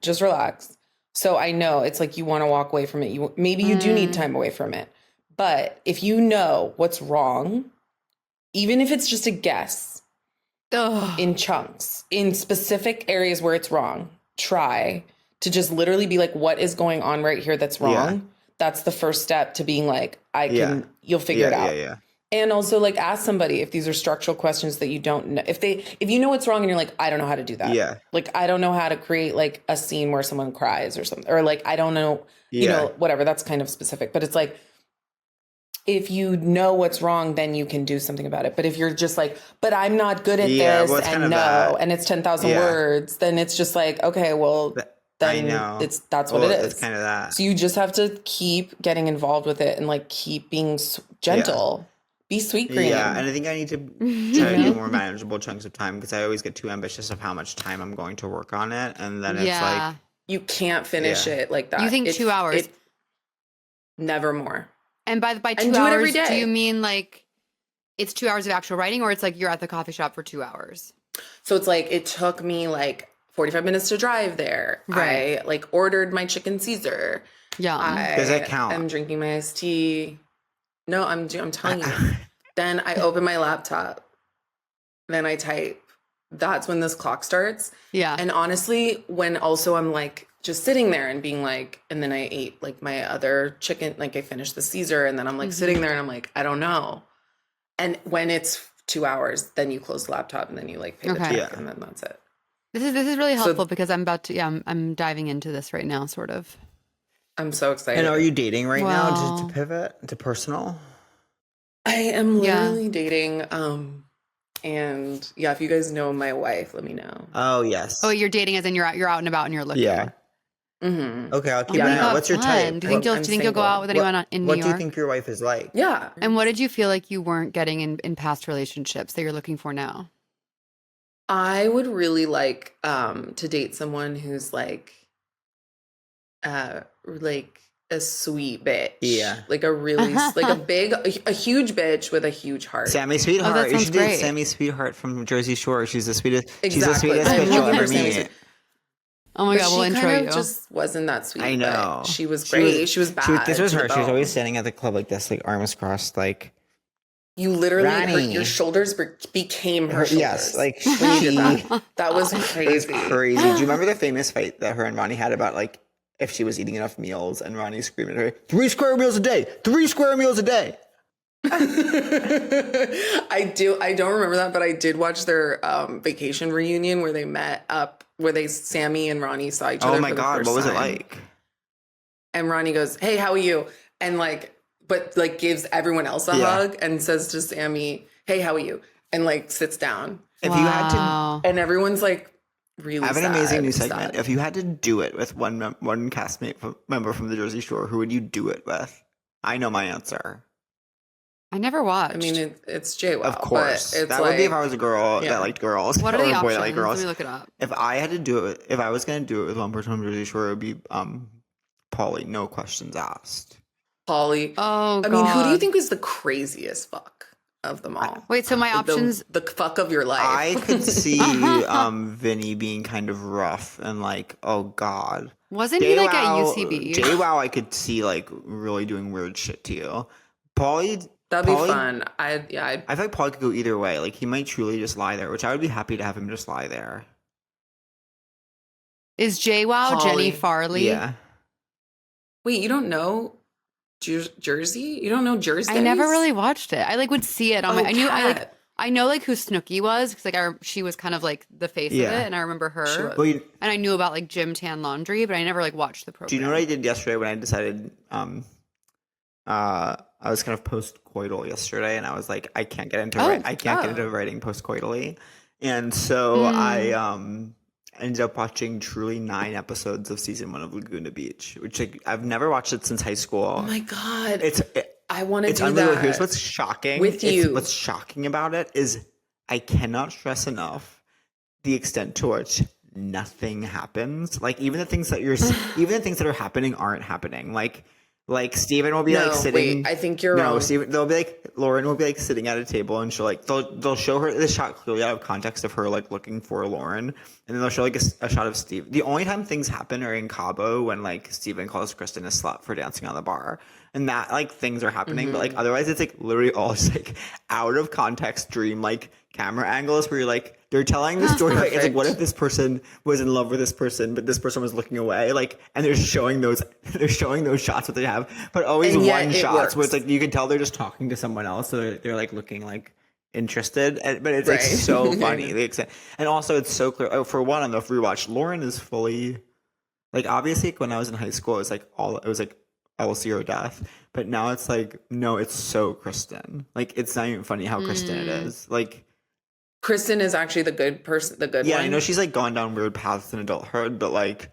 Just relax. So I know it's like you want to walk away from it. Maybe you do need time away from it. But if you know what's wrong, even if it's just a guess, in chunks, in specific areas where it's wrong, try to just literally be like, what is going on right here that's wrong? Yeah. That's the first step to being like, you'll figure it out. Yeah. And also like ask somebody if these are structural questions that you don't know. If you know what's wrong and you're like, I don't know how to do that. Yeah. Like, I don't know how to create like a scene where someone cries or something, or like, I don't know, you know, whatever, that's kind of specific, but it's like, if you know what's wrong, then you can do something about it. But if you're just like, but I'm not good at this and it's 10,000 words, then it's just like, okay, well, then that's what it is. It's kind of that. So you just have to keep getting involved with it and like keep being gentle. Be sweet green. Yeah, and I think I need to try to do more manageable chunks of time because I always get too ambitious of how much time I'm going to work on it. And then it's like... You can't finish it like that. You think 2 hours? Never more. And by 2 hours, do you mean like it's 2 hours of actual writing, or it's like you're at the coffee shop for 2 hours? So it's like it took me like 45 minutes to drive there. Right. I like ordered my chicken Caesar. Yeah. Does that count? I'm drinking my iced tea. No, I'm telling you. Then I open my laptop. Then I type. That's when this clock starts. Yeah. And honestly, when also I'm like just sitting there and being like, and then I ate like my other chicken, like I finished the Caesar, and then I'm like sitting there and I'm like, I don't know. And when it's 2 hours, then you close the laptop and then you like pay the check and then that's it. This is really helpful because I'm about to, I'm diving into this right now, sort of. I'm so excited. And are you dating right now to pivot to personal? I am literally dating. And if you guys know my wife, let me know. Oh, yes. Oh, you're dating as in you're out and about and you're looking. Yeah. Mm-hmm. Okay, I'll keep an eye out. What's your type? Do you think you'll go out with anyone in New York? What do you think your wife is like? Yeah. And what did you feel like you weren't getting in past relationships that you're looking for now? I would really like to date someone who's like a sweet bitch. Yeah. Like a really, like a huge bitch with a huge heart. Sammy Sweetheart. You should date Sammy Sweetheart from Jersey Shore. She's the sweetest. She's the sweetest bitch you'll ever meet. Oh my God, we'll intro you. She just wasn't that sweet. I know. She was great. She was bad. This was her. She was always standing at the club like this, like arms crossed, like. You literally, your shoulders became her shoulders. Yes, like when you did that. That was crazy. It was crazy. Do you remember the famous fight that her and Ronnie had about like if she was eating enough meals, and Ronnie screaming at her, 3 square meals a day, 3 square meals a day. I don't remember that, but I did watch their vacation reunion where they met up, where Sammy and Ronnie saw each other. Oh my God, what was it like? And Ronnie goes, "Hey, how are you?" And but gives everyone else a hug and says to Sammy, "Hey, how are you?" And sits down. If you had to, and everyone's really I have an sad, amazing new segment. If you had to do it with one castmate member from the Jersey Shore, who would you do it with? I know my answer. I never watched. I mean, it's JWoww. Of course. That would be if I was a girl that liked girls. What are the or a boy options? that liked girls. Let me look it up. If I had to do it, if I was going to do it with one person from Jersey Shore, it would be Pauly. No questions asked. Pauly. Oh, God. I mean, who do you think was the craziest fuck? of them all. Wait, so my options... The fuck of your life. I could see Vinny being kind of rough and like, oh God. Wasn't he like at UCB? JWoww, I could see like really doing weird shit to you. That'd be fun. I feel like Paulie could go either way. Like he might truly just lie there, which I would be happy to have him just lie there. Is JWoww Jenny Farley? Yeah. Wait, you don't know Jersey? You don't know Jersey? I never really watched it. I like would see it on I know like who Snooki was because like she was kind of like the face of it, and I remember her. And I knew about like Gym Tan Laundry, but I never like watched the program. Do you know what I did yesterday when I decided? I was kind of post-coital yesterday, and I was like, I can't get into writing post-coitally, and so I ended up watching truly 9 episodes of season 1 of Laguna Beach, which like, I've never watched it since high school. Oh my God. I want to do unbelievable. that. Here's what's shocking. What's shocking about it is I cannot stress enough the extent to which nothing happens. Like even the things that are happening aren't happening. Like Steven will be like sitting. Wait, I think you're wrong. Steven, Lauren will be like sitting at a table, and she'll like they'll show her the shot clearly out of context of her like looking for Lauren, and then they'll show like a shot of Steve. The only time things happen are in Cabo when like Steven calls Kristen a slut for dancing on the bar, and that like things are happening. But like otherwise, it's like literally all just like out of context dream like camera angles where you're like they're telling the story. Like, it's like what if this person was in love with this person, but this person was looking away, like, and they're showing those shots that they have, but always one shots where it's like you can tell they're just talking to someone else, so they're like looking like interested, but it's like so funny. And also it's so clear. For one, on the rewatch, Lauren is fully like obviously when I was in high school, it was like I will see her death, but now it's like no, it's so Kristen. Like it's not even funny how Kristen it is. Like Kristen is actually the good person, the good one. Yeah, I know she's like gone down weird paths in adulthood, but like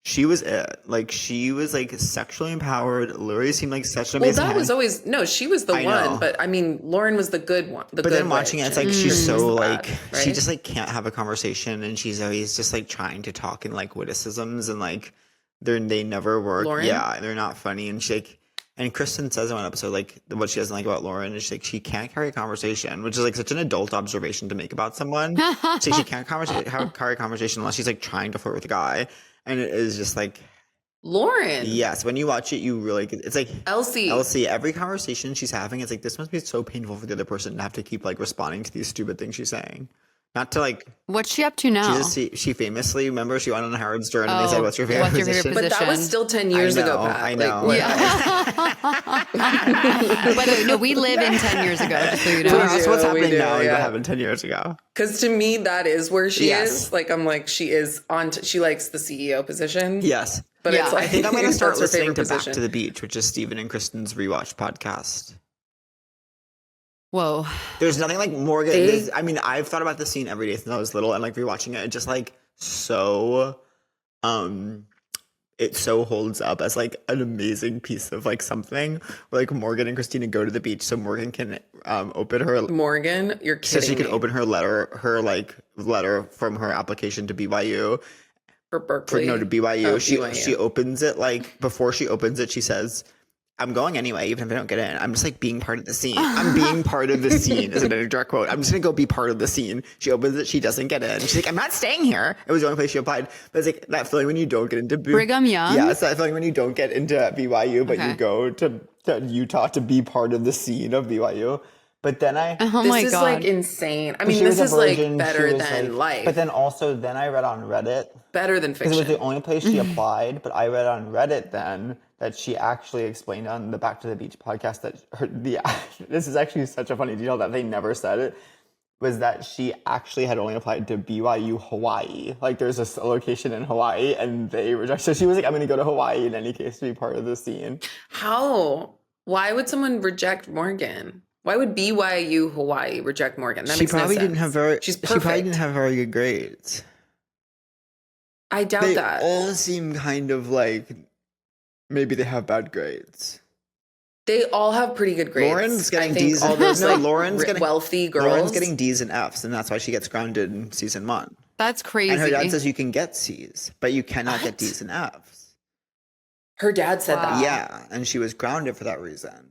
she was it. Like she was like sexually empowered. Literally seemed like such an amazing. Well, that was always she was the one, but I mean, Lauren was the good one. But then watching it, it's like she's so like she just like can't have a conversation, and she's always just like trying to talk in like witticisms, and like they never work. Lauren? Yeah, they're not funny, and she like. And Kristen says in one episode, like, what she doesn't like about Lauren is like she can't carry a conversation, which is like such an adult observation to make about someone. So she can't carry a conversation unless she's like trying to flirt with a guy, and it is just like Lauren. Yes, when you watch it, you really it's like Elsie. Every conversation she's having, it's like this must be so painful for the other person to have to keep like responding to these stupid things she's saying. Not to like. What's she up to now? She famously, remember, she went on Howard Stern and they said, "What's your favorite position?" But that was still 10 years ago. Pat. I know. But no, we live in 10 years ago. Just so you know, that's what's happening now. You happened 10 years ago. Because to me, that is where she is. Like I'm like she is on. She likes the CEO position. Yes, but it's like I think I'm going to start listening to Back to the Beach, which is Steven and Kristen's rewatch podcast. Whoa. There's nothing like Morgan. I mean, I've thought about this scene every day since I was little, and like rewatching it, just like so it so holds up as like an amazing piece of like something where like Morgan and Christina go to the beach so Morgan can open her you're kidding so she can open her letter from her application to BYU for Berkeley. To BYU. She opens it, like before she opens it, she says, "I'm going anyway, even if I don't get in. I'm just like being part of the scene. I'm being part of the scene," is a direct quote. "I'm just going to go be part of the scene." She opens it. She doesn't get in. She's like, "I'm not staying here." It was the only place she applied. But it's like that feeling when you don't get into Brigham Young. Yeah, it's that feeling when you don't get into BYU, but you go to Utah to be part of the scene of BYU. But then this is like insane. I mean, this is like better than life. But then I read on Reddit. Better than fiction. Because it was the only place she applied, but I read on Reddit then that she actually explained on the Back to the Beach podcast that this is actually such a funny detail that they never said it, was that she actually had only applied to BYU Hawaii. Like there's a location in Hawaii and they rejected. So she was like, "I'm going to go to Hawaii in any case to be part of the scene." How? Why would someone reject Morgan? Why would BYU Hawaii reject Morgan? That makes no sense. She's perfect. She probably didn't have very good grades. I doubt that. They all seem kind of like maybe they have bad grades. They all have pretty good grades. Lauren's getting D's. All those Lauren's getting wealthy girls. Lauren's getting D's and F's, and that's why she gets grounded in season 1. That's crazy. And her dad says you can get C's, but you cannot get D's and F's. Her dad said that. Yeah, and she was grounded for that reason.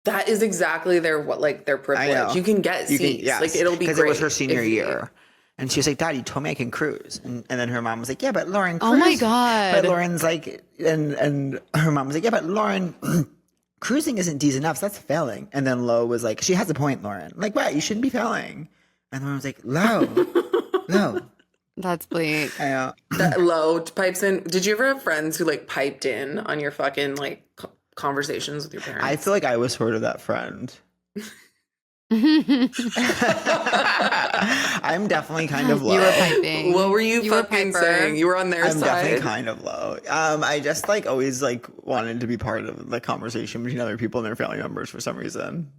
That is exactly their privilege. You can get seats. Yes. Like it'll be great. Because it was her senior year. And she was like, Dad, you told me I can cruise. And then her mom was like, yeah, but Lauren, cruise. Oh my God. But Lauren's like, and her mom was like, yeah, but Lauren, cruising isn't D's enough. So that's failing. And then Lo was like, she has a point, Lauren. Like, what? You shouldn't be failing. And Lauren was like, Lo. That's bleak. I know. That Lo pipes in. Did you ever have friends who like piped in on your fucking like conversations with your parents? I feel like I was sort of that friend. I'm definitely kind of low. You were piping. What were you fucking saying? You were on their I'm side. definitely kind of low. I just like always like wanted to be part of the conversation between other people and their family members for some reason.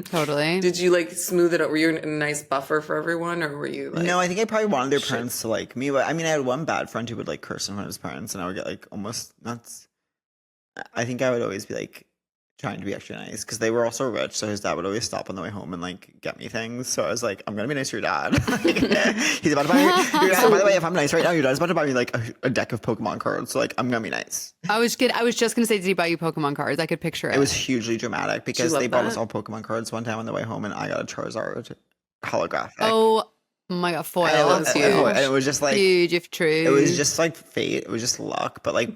Totally. Did you like smooth it up? Were you a nice buffer for everyone, or were you like? No, I think I probably wanted their parents to like me. But I mean, I had one bad friend who would like curse in front of his parents, and I would get like almost nuts. I think I would always be like trying to be extra nice because they were also rich, so his dad would always stop on the way home and like get me things. So I was like, I'm gonna be nice to your dad. He's about to buy me. By the way, if I'm nice right now, your dad's about to buy me like a deck of Pokemon cards. So like, I'm gonna be nice. I was just gonna say, did he buy you Pokemon cards? I could picture it. It was hugely dramatic because they bought us all Pokemon cards one time on the way home, and I got a Charizard holographic. Oh my God, foil. And it was just like huge, if true. It was just like fate. It was just luck. But like,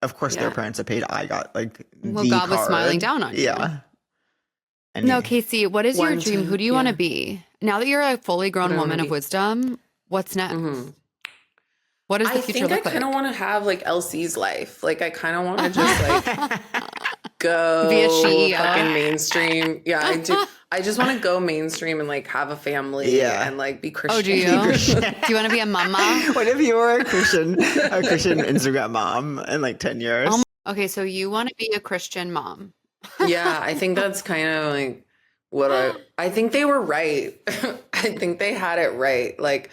of course, their parents had paid. I got like God card. was smiling down on you. Yeah. No, Casey, what is your dream? Who do you want to be? Now that you're a fully grown woman of wisdom, what's next? Mm-hmm. What does the future look like? I kind of want to have like LC's life. Like I kind of want to just like go be a CEO. fucking mainstream. Yeah, I do. I just want to go mainstream and like have a family and like be Christian. Oh, do you? Do you want to be a mama? What if you were a Christian Instagram mom in like 10 years? Okay, so you want to be a Christian mom. Yeah, I think that's kind of like what I think they were right. I think they had it right. Like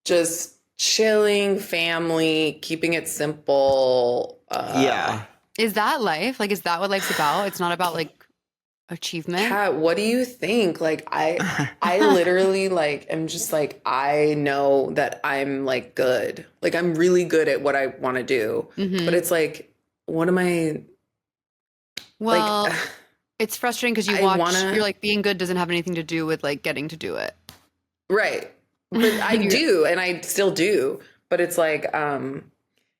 just chilling, family, keeping it simple. Yeah. Is that life? Like, is that what life's about? It's not about like achievement. Kat, what do you think? Like I literally like am just like, I know that I'm like good. Like I'm really good at what I want to do. Mm-hmm. But it's like, what am I? Well, like, it's frustrating because you're like being good doesn't have anything to do with like getting to do it. Right. But I do, and I still do. But it's like, and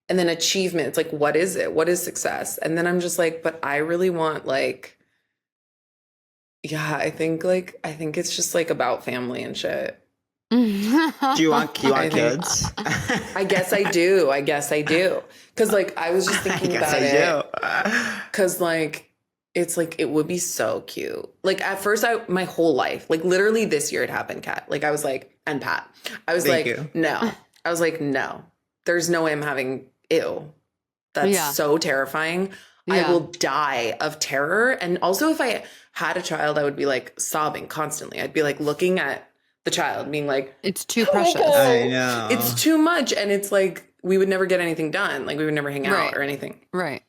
then achievement, it's like, what is it? What is success? And then I'm just like, but I really want like, yeah, I think it's just like about family and shit. Do you want kids? I guess I do. Cause like, I was just thinking about it. Cause like, it's like, it would be so cute. Like at first my whole life, like literally this year it happened, Kat. Like I was like, and Pat, I was no, I was like, no, there's no way I'm having, ew. That's so terrifying. Yeah. I will die of terror. And also if I had a child, I would be like sobbing constantly. I'd be like looking at the child being like, it's too precious. I know. It's too much. And it's like, we would never get anything done. Like we would never hang out or anything. Right.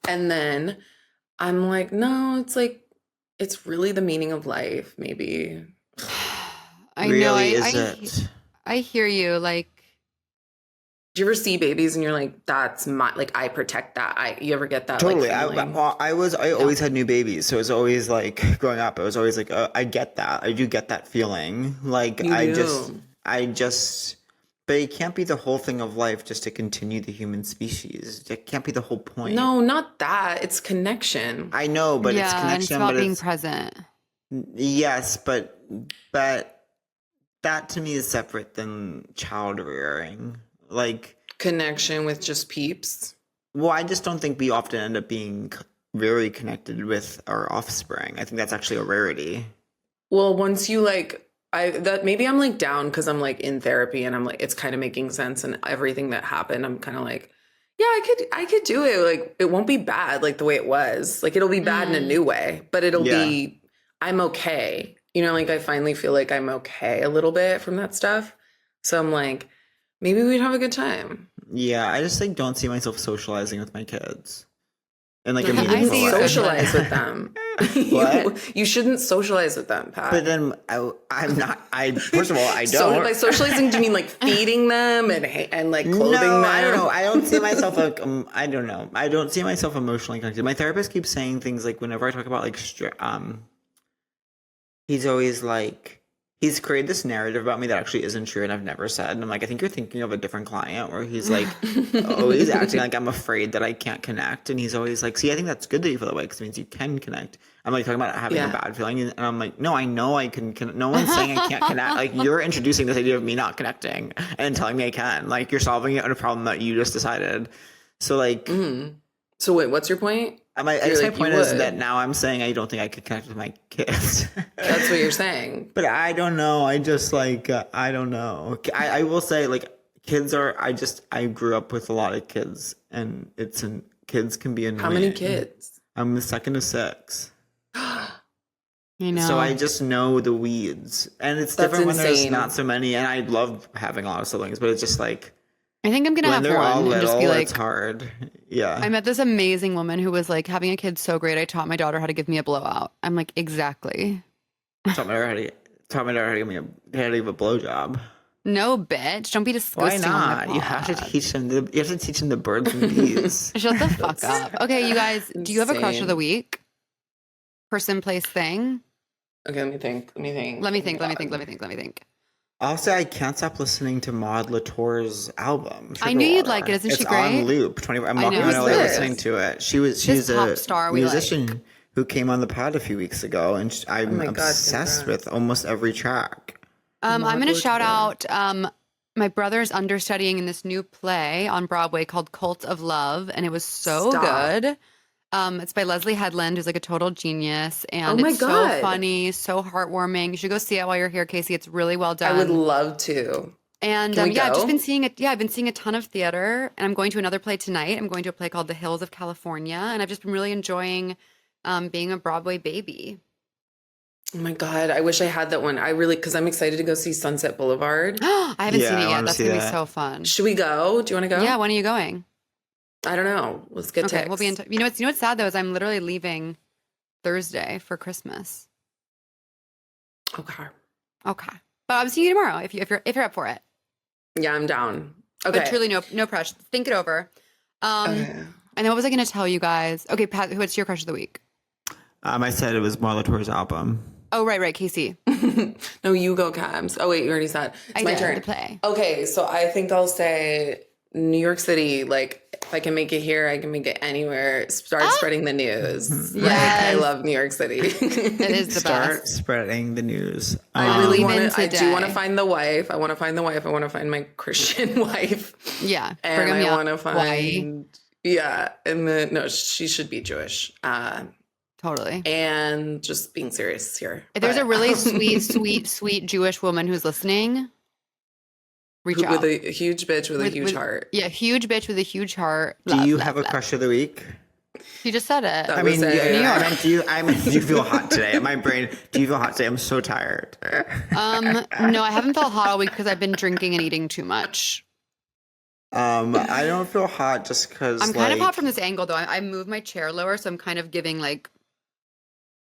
And then I'm like, no, it's like, it's really the meaning of life. Maybe. I know. I hear you. Like, do you ever see babies and you're like, that's my, like, I protect that. You ever get that? Totally. Like, I always had new babies. So it was always like growing up, it was always like, I get that. I do get that feeling. Like I just, but it can't be the whole thing of life just to continue the human species. It can't be the whole point. No, not that. It's connection. I know, but it's connection. And it's about being present. Yes, but that to me is separate than child rearing. Like connection with just peeps. Well, I just don't think we often end up being very connected with our offspring. I think that's actually a rarity. Well, once you like, maybe I'm like down because I'm like in therapy and I'm like, it's kind of making sense and everything that happened. I'm kind of like, yeah, I could do it. Like it won't be bad like the way it was. Like it'll be bad in a new way, but it'll be, I'm okay. You know, like I finally feel like I'm okay a little bit from that stuff. So I'm like, maybe we'd have a good time. Yeah, I just like don't see myself socializing with my kids. And like I socialize with them. What? You shouldn't socialize with them, Pat. But then I'm not. First of all, I don't. So by socializing, do you mean like feeding them and like clothing them? I don't know. I don't see myself like I don't know. I don't see myself emotionally connected. My therapist keeps saying things like whenever I talk about like he's always like he's created this narrative about me that actually isn't true and I've never said. And I'm like, I think you're thinking of a different client where he's like always acting like I'm afraid that I can't connect. And he's always like, see, I think that's good that you feel that way because it means you can connect. I'm like talking about having a bad feeling. And I'm like, no, I know I can no one's saying I can't connect. Like you're introducing this idea of me not connecting and telling me I can. Like you're solving it on a problem that you just decided. So like. Mm-hmm. So wait, what's your point? My point is that now I'm saying I don't think I could connect with my kids. That's what you're saying. But I don't know. I just like, I don't know. I will say like kids are, I grew up with a lot of kids and kids can be annoying. How many kids? I'm the second of 6. You know. So I just know the weeds. And it's different when there's not so many. And I love having a lot of siblings, but it's just like. I think I'm going to have one little, and just be like. It's hard. Yeah. I met this amazing woman who was like, having a kid's so great. I taught my daughter how to give me a blowout. I'm like, exactly. Taught my daughter how to give me a blowjob. No, bitch. Don't be disgusting. Why not? You have to teach them the birds and bees. Shut the fuck up. Okay, you guys, do you have a crush of the week? Person, place, thing? Okay, let me think. Let me think. Also, I can't stop listening to Maud Latour's album. I knew you'd like it. Isn't she great? It's on loop. I'm walking around LA listening to it. She's a star musician who came on the pod a few weeks ago, and I'm obsessed with almost every track. I'm going to shout out my brother's understudying in this new play on Broadway called Cult of Love, and it was so good. It's by Leslie Headland, who's like a total genius, and it's so funny, so heartwarming. You should go see it while you're here, Casey. It's really well done. I would love to. And I've just been seeing it. Yeah, I've been seeing a ton of theater, and I'm going to another play tonight. I'm going to a play called The Hills of California, and I've just been really enjoying being a Broadway baby. Oh my God, I wish I had that one. Because I'm excited to go see Sunset Boulevard. I haven't seen it yet. That's going to be so fun. Should we go? Do you want to go? Yeah, when are you going? I don't know. Let's get okay. We'll be in. You know what's sad though is I'm literally leaving Thursday for Christmas. Okay. But I'll see you tomorrow if you're up for it. Yeah, I'm down. Okay. But truly, no pressure. Think it over. Okay. And then what was I going to tell you guys? Okay, Pat, what's your crush of the week? I said it was Maud Latour's album. Oh, right, Casey. No, you go, Cabs. Oh wait, you already said. It's my turn to play. Okay, so I think I'll say New York City. Like, if I can make it here, I can make it anywhere. Start spreading the news. Yes. Like, I love New York City. It is the best. Start spreading the news. I really want to. I do want to find the wife. I want to find my Christian wife. Yeah, and I want to find. Yeah, and then she should be Jewish. Totally. And just being serious here. If there's a really sweet Jewish woman who's listening, reach out. With a huge bitch with a huge heart. Yeah, huge bitch with a huge heart. Do you have a crush of the week? You just said it. I mean, do you feel hot today? My brain, do you feel hot today? I'm so tired. No, I haven't felt hot all week because I've been drinking and eating too much. I don't feel hot just because I'm kind of hot from this angle though. I moved my chair lower, so I'm kind of giving like.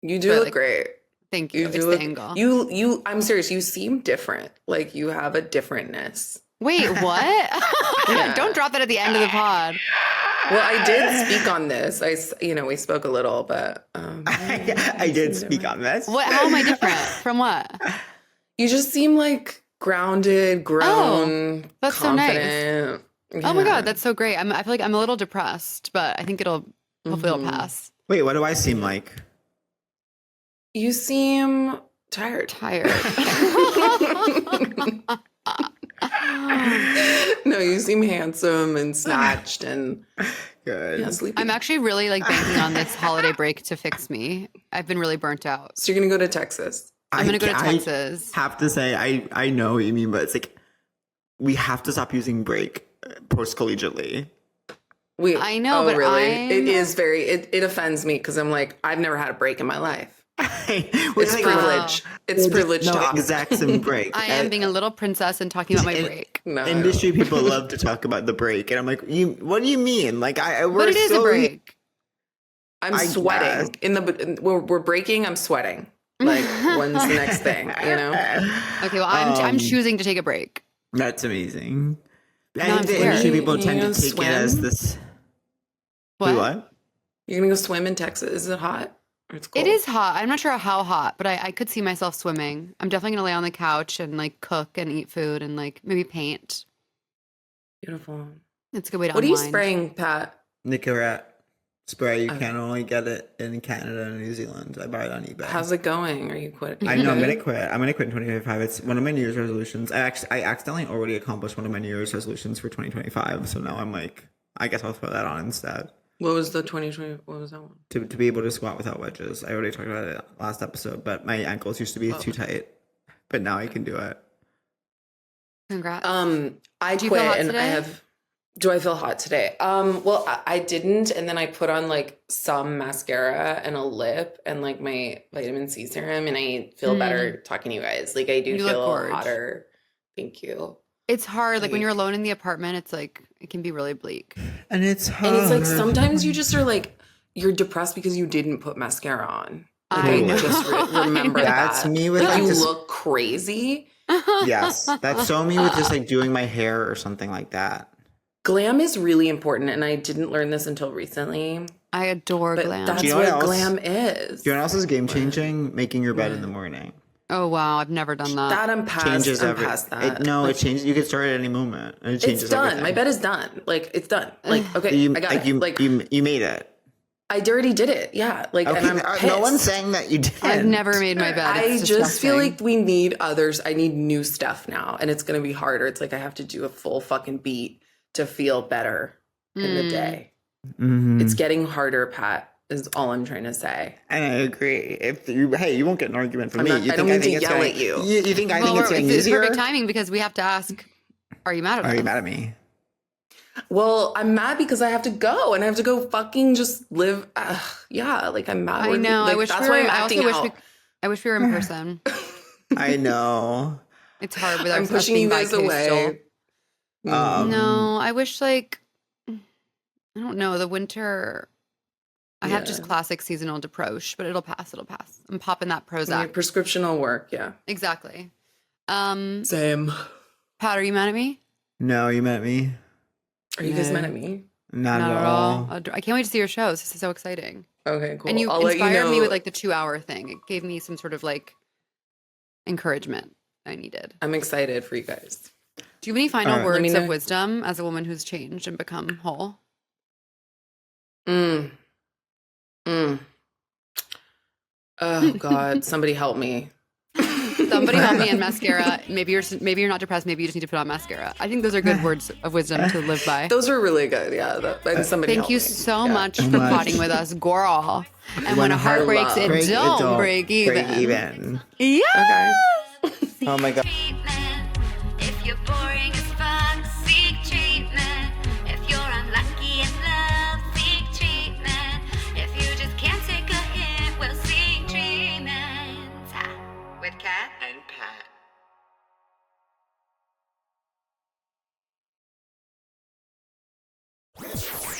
You do look great. Thank you. It's the angle. You. I'm serious. You seem different. Like you have a differentness. Wait, what? Yeah. Don't drop that at the end of the pod. Well, I did speak on this. We spoke a little, but I did speak on this. What? How am I different from what? You just seem like grounded, grown, that's confident. So nice. Yeah. Oh my God, that's so great. I feel like I'm a little depressed, but I think hopefully it'll pass. Wait, what do I seem like? You seem tired. No, you seem handsome and snatched and good. Yeah, sleepy. I'm actually really like banking on this holiday break to fix me. I've been really burnt out. So you're going to go to Texas? I'm going to go to Texas. I have to say, I know what you mean, but it's like we have to stop using break post-collegiately. I know, but really? It is it offends me because I'm like, I've never had a break in my life. It's like, privilege. It's privilege no talk. Exact some break. I am being a little princess and talking about my break. No. Industry people love to talk about the break, and I'm like, what do you mean? Like, but it is a break. I'm I sweating guess. we're breaking. I'm sweating. Like, when's the next thing? You know? Okay, well, I'm choosing to take a break. That's amazing. No, I I'm think the scared. industry people You tend to gonna take it as swim? this. What? What? You're gonna go swim in Texas? Is it hot? Or it's cold? It is hot. I'm not sure how hot, but I could see myself swimming. I'm definitely going to lay on the couch and like cook and eat food and like maybe paint. Beautiful. It's a good way to What are you unwind. spraying, Pat? Nicorette spray. You Okay. can only get it in Canada and New Zealand. I buy it on eBay. How's it going? Are you quitting? I know I'm gonna quit. I'm gonna quit in 2025. It's one of my New Year's resolutions. I accidentally already accomplished one of my New Year's resolutions for 2025. So now I'm like, I guess I'll throw that on instead. What was the 2020? What was that one? To be able to squat without wedges. I already talked about it last episode, but my ankles used to be too tight. But now I can do it. Congrats. I Do you feel quit hot and today? I have. Do I feel hot today? Well, I didn't, and then I put on like some mascara and a lip and like my vitamin C serum, and I feel better talking to you guys. Like I do You look feel gorge. hotter. Thank you. It's hard. Like when like- you're alone in the apartment, it's like, it can be really bleak. And it's hard. And it's like sometimes you just are like you're depressed because you didn't put mascara on. Like, I I know. just remember That's that. me with Like like you this. look crazy. Yes, that's so me with just like doing my hair or something like that. Glam is really important, and I didn't learn this until recently. I adore But glam. that's Do you know what what else? glam is. Do you know what else is game changing? Making your bed in the morning. Oh, wow. I've never done that. That I'm past. Changes I'm everything. past that. It changes. You can start at any moment. And it changes It's done. everything. My bed is done. Like it's done. Like okay, I got it. You made it. I already did it. Yeah. Like Okay, and I'm pissed. no one's saying that you did. I've never made my bed. I It's just feel disgusting. like we need others. I need new stuff now, and it's gonna be harder. It's like I have to do a full fucking beat to feel better in the day. Mhm. It's getting harder, Pat. Is all I'm trying to say. And I agree. You won't get an argument from I'm me. not- You I think don't mean to it's yell getting- at you. You think I Well, think it's getting it's easier? perfect timing because we have to ask, are you mad at us? Are you mad at me? Well, I'm mad because I have to go and I have to go fucking just live. Yeah, like I'm mad. I know. Like, I wish that's we why were, I'm I acting also wish out. I wish we were in person. I know. It's hard without I'm us pushing being you guys away. No, I wish like, I don't know, the winter. I have just Yeah. classic seasonal deproche, but it'll pass. It'll pass. I'm popping that My Prozac. prescription will work. Yeah. Exactly. Same. Pat, are you mad at me? No, you met me. Are you guys mad at me? Not Not at at all. all. I can't wait to see your shows. This is so exciting. Okay, cool. And you I'll let inspired know. me with like the 2-hour thing. It gave me some sort of like encouragement I needed. I'm excited for you guys. Do you have any final All right. Let me words of know. wisdom as a woman who's changed and become whole? Oh God, somebody help me. Somebody help me in mascara. Maybe you're not depressed. Maybe you just need to put on mascara. I think those are good words of wisdom to live by. Those were really good. Yeah. And somebody Thank help you me. so Yeah. much for much. potting with us, girl. And when a heart breaks, it Break- don't break even. Break even. Yeah. Okay. Oh my god. Treatment. If you're boring as fuck, seek treatment. If you're unlucky in love, seek treatment. If you just can't take a hint, well, seek treatment. With Kat and Pat.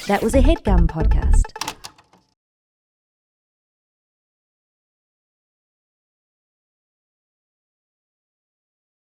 That was a Headgum podcast.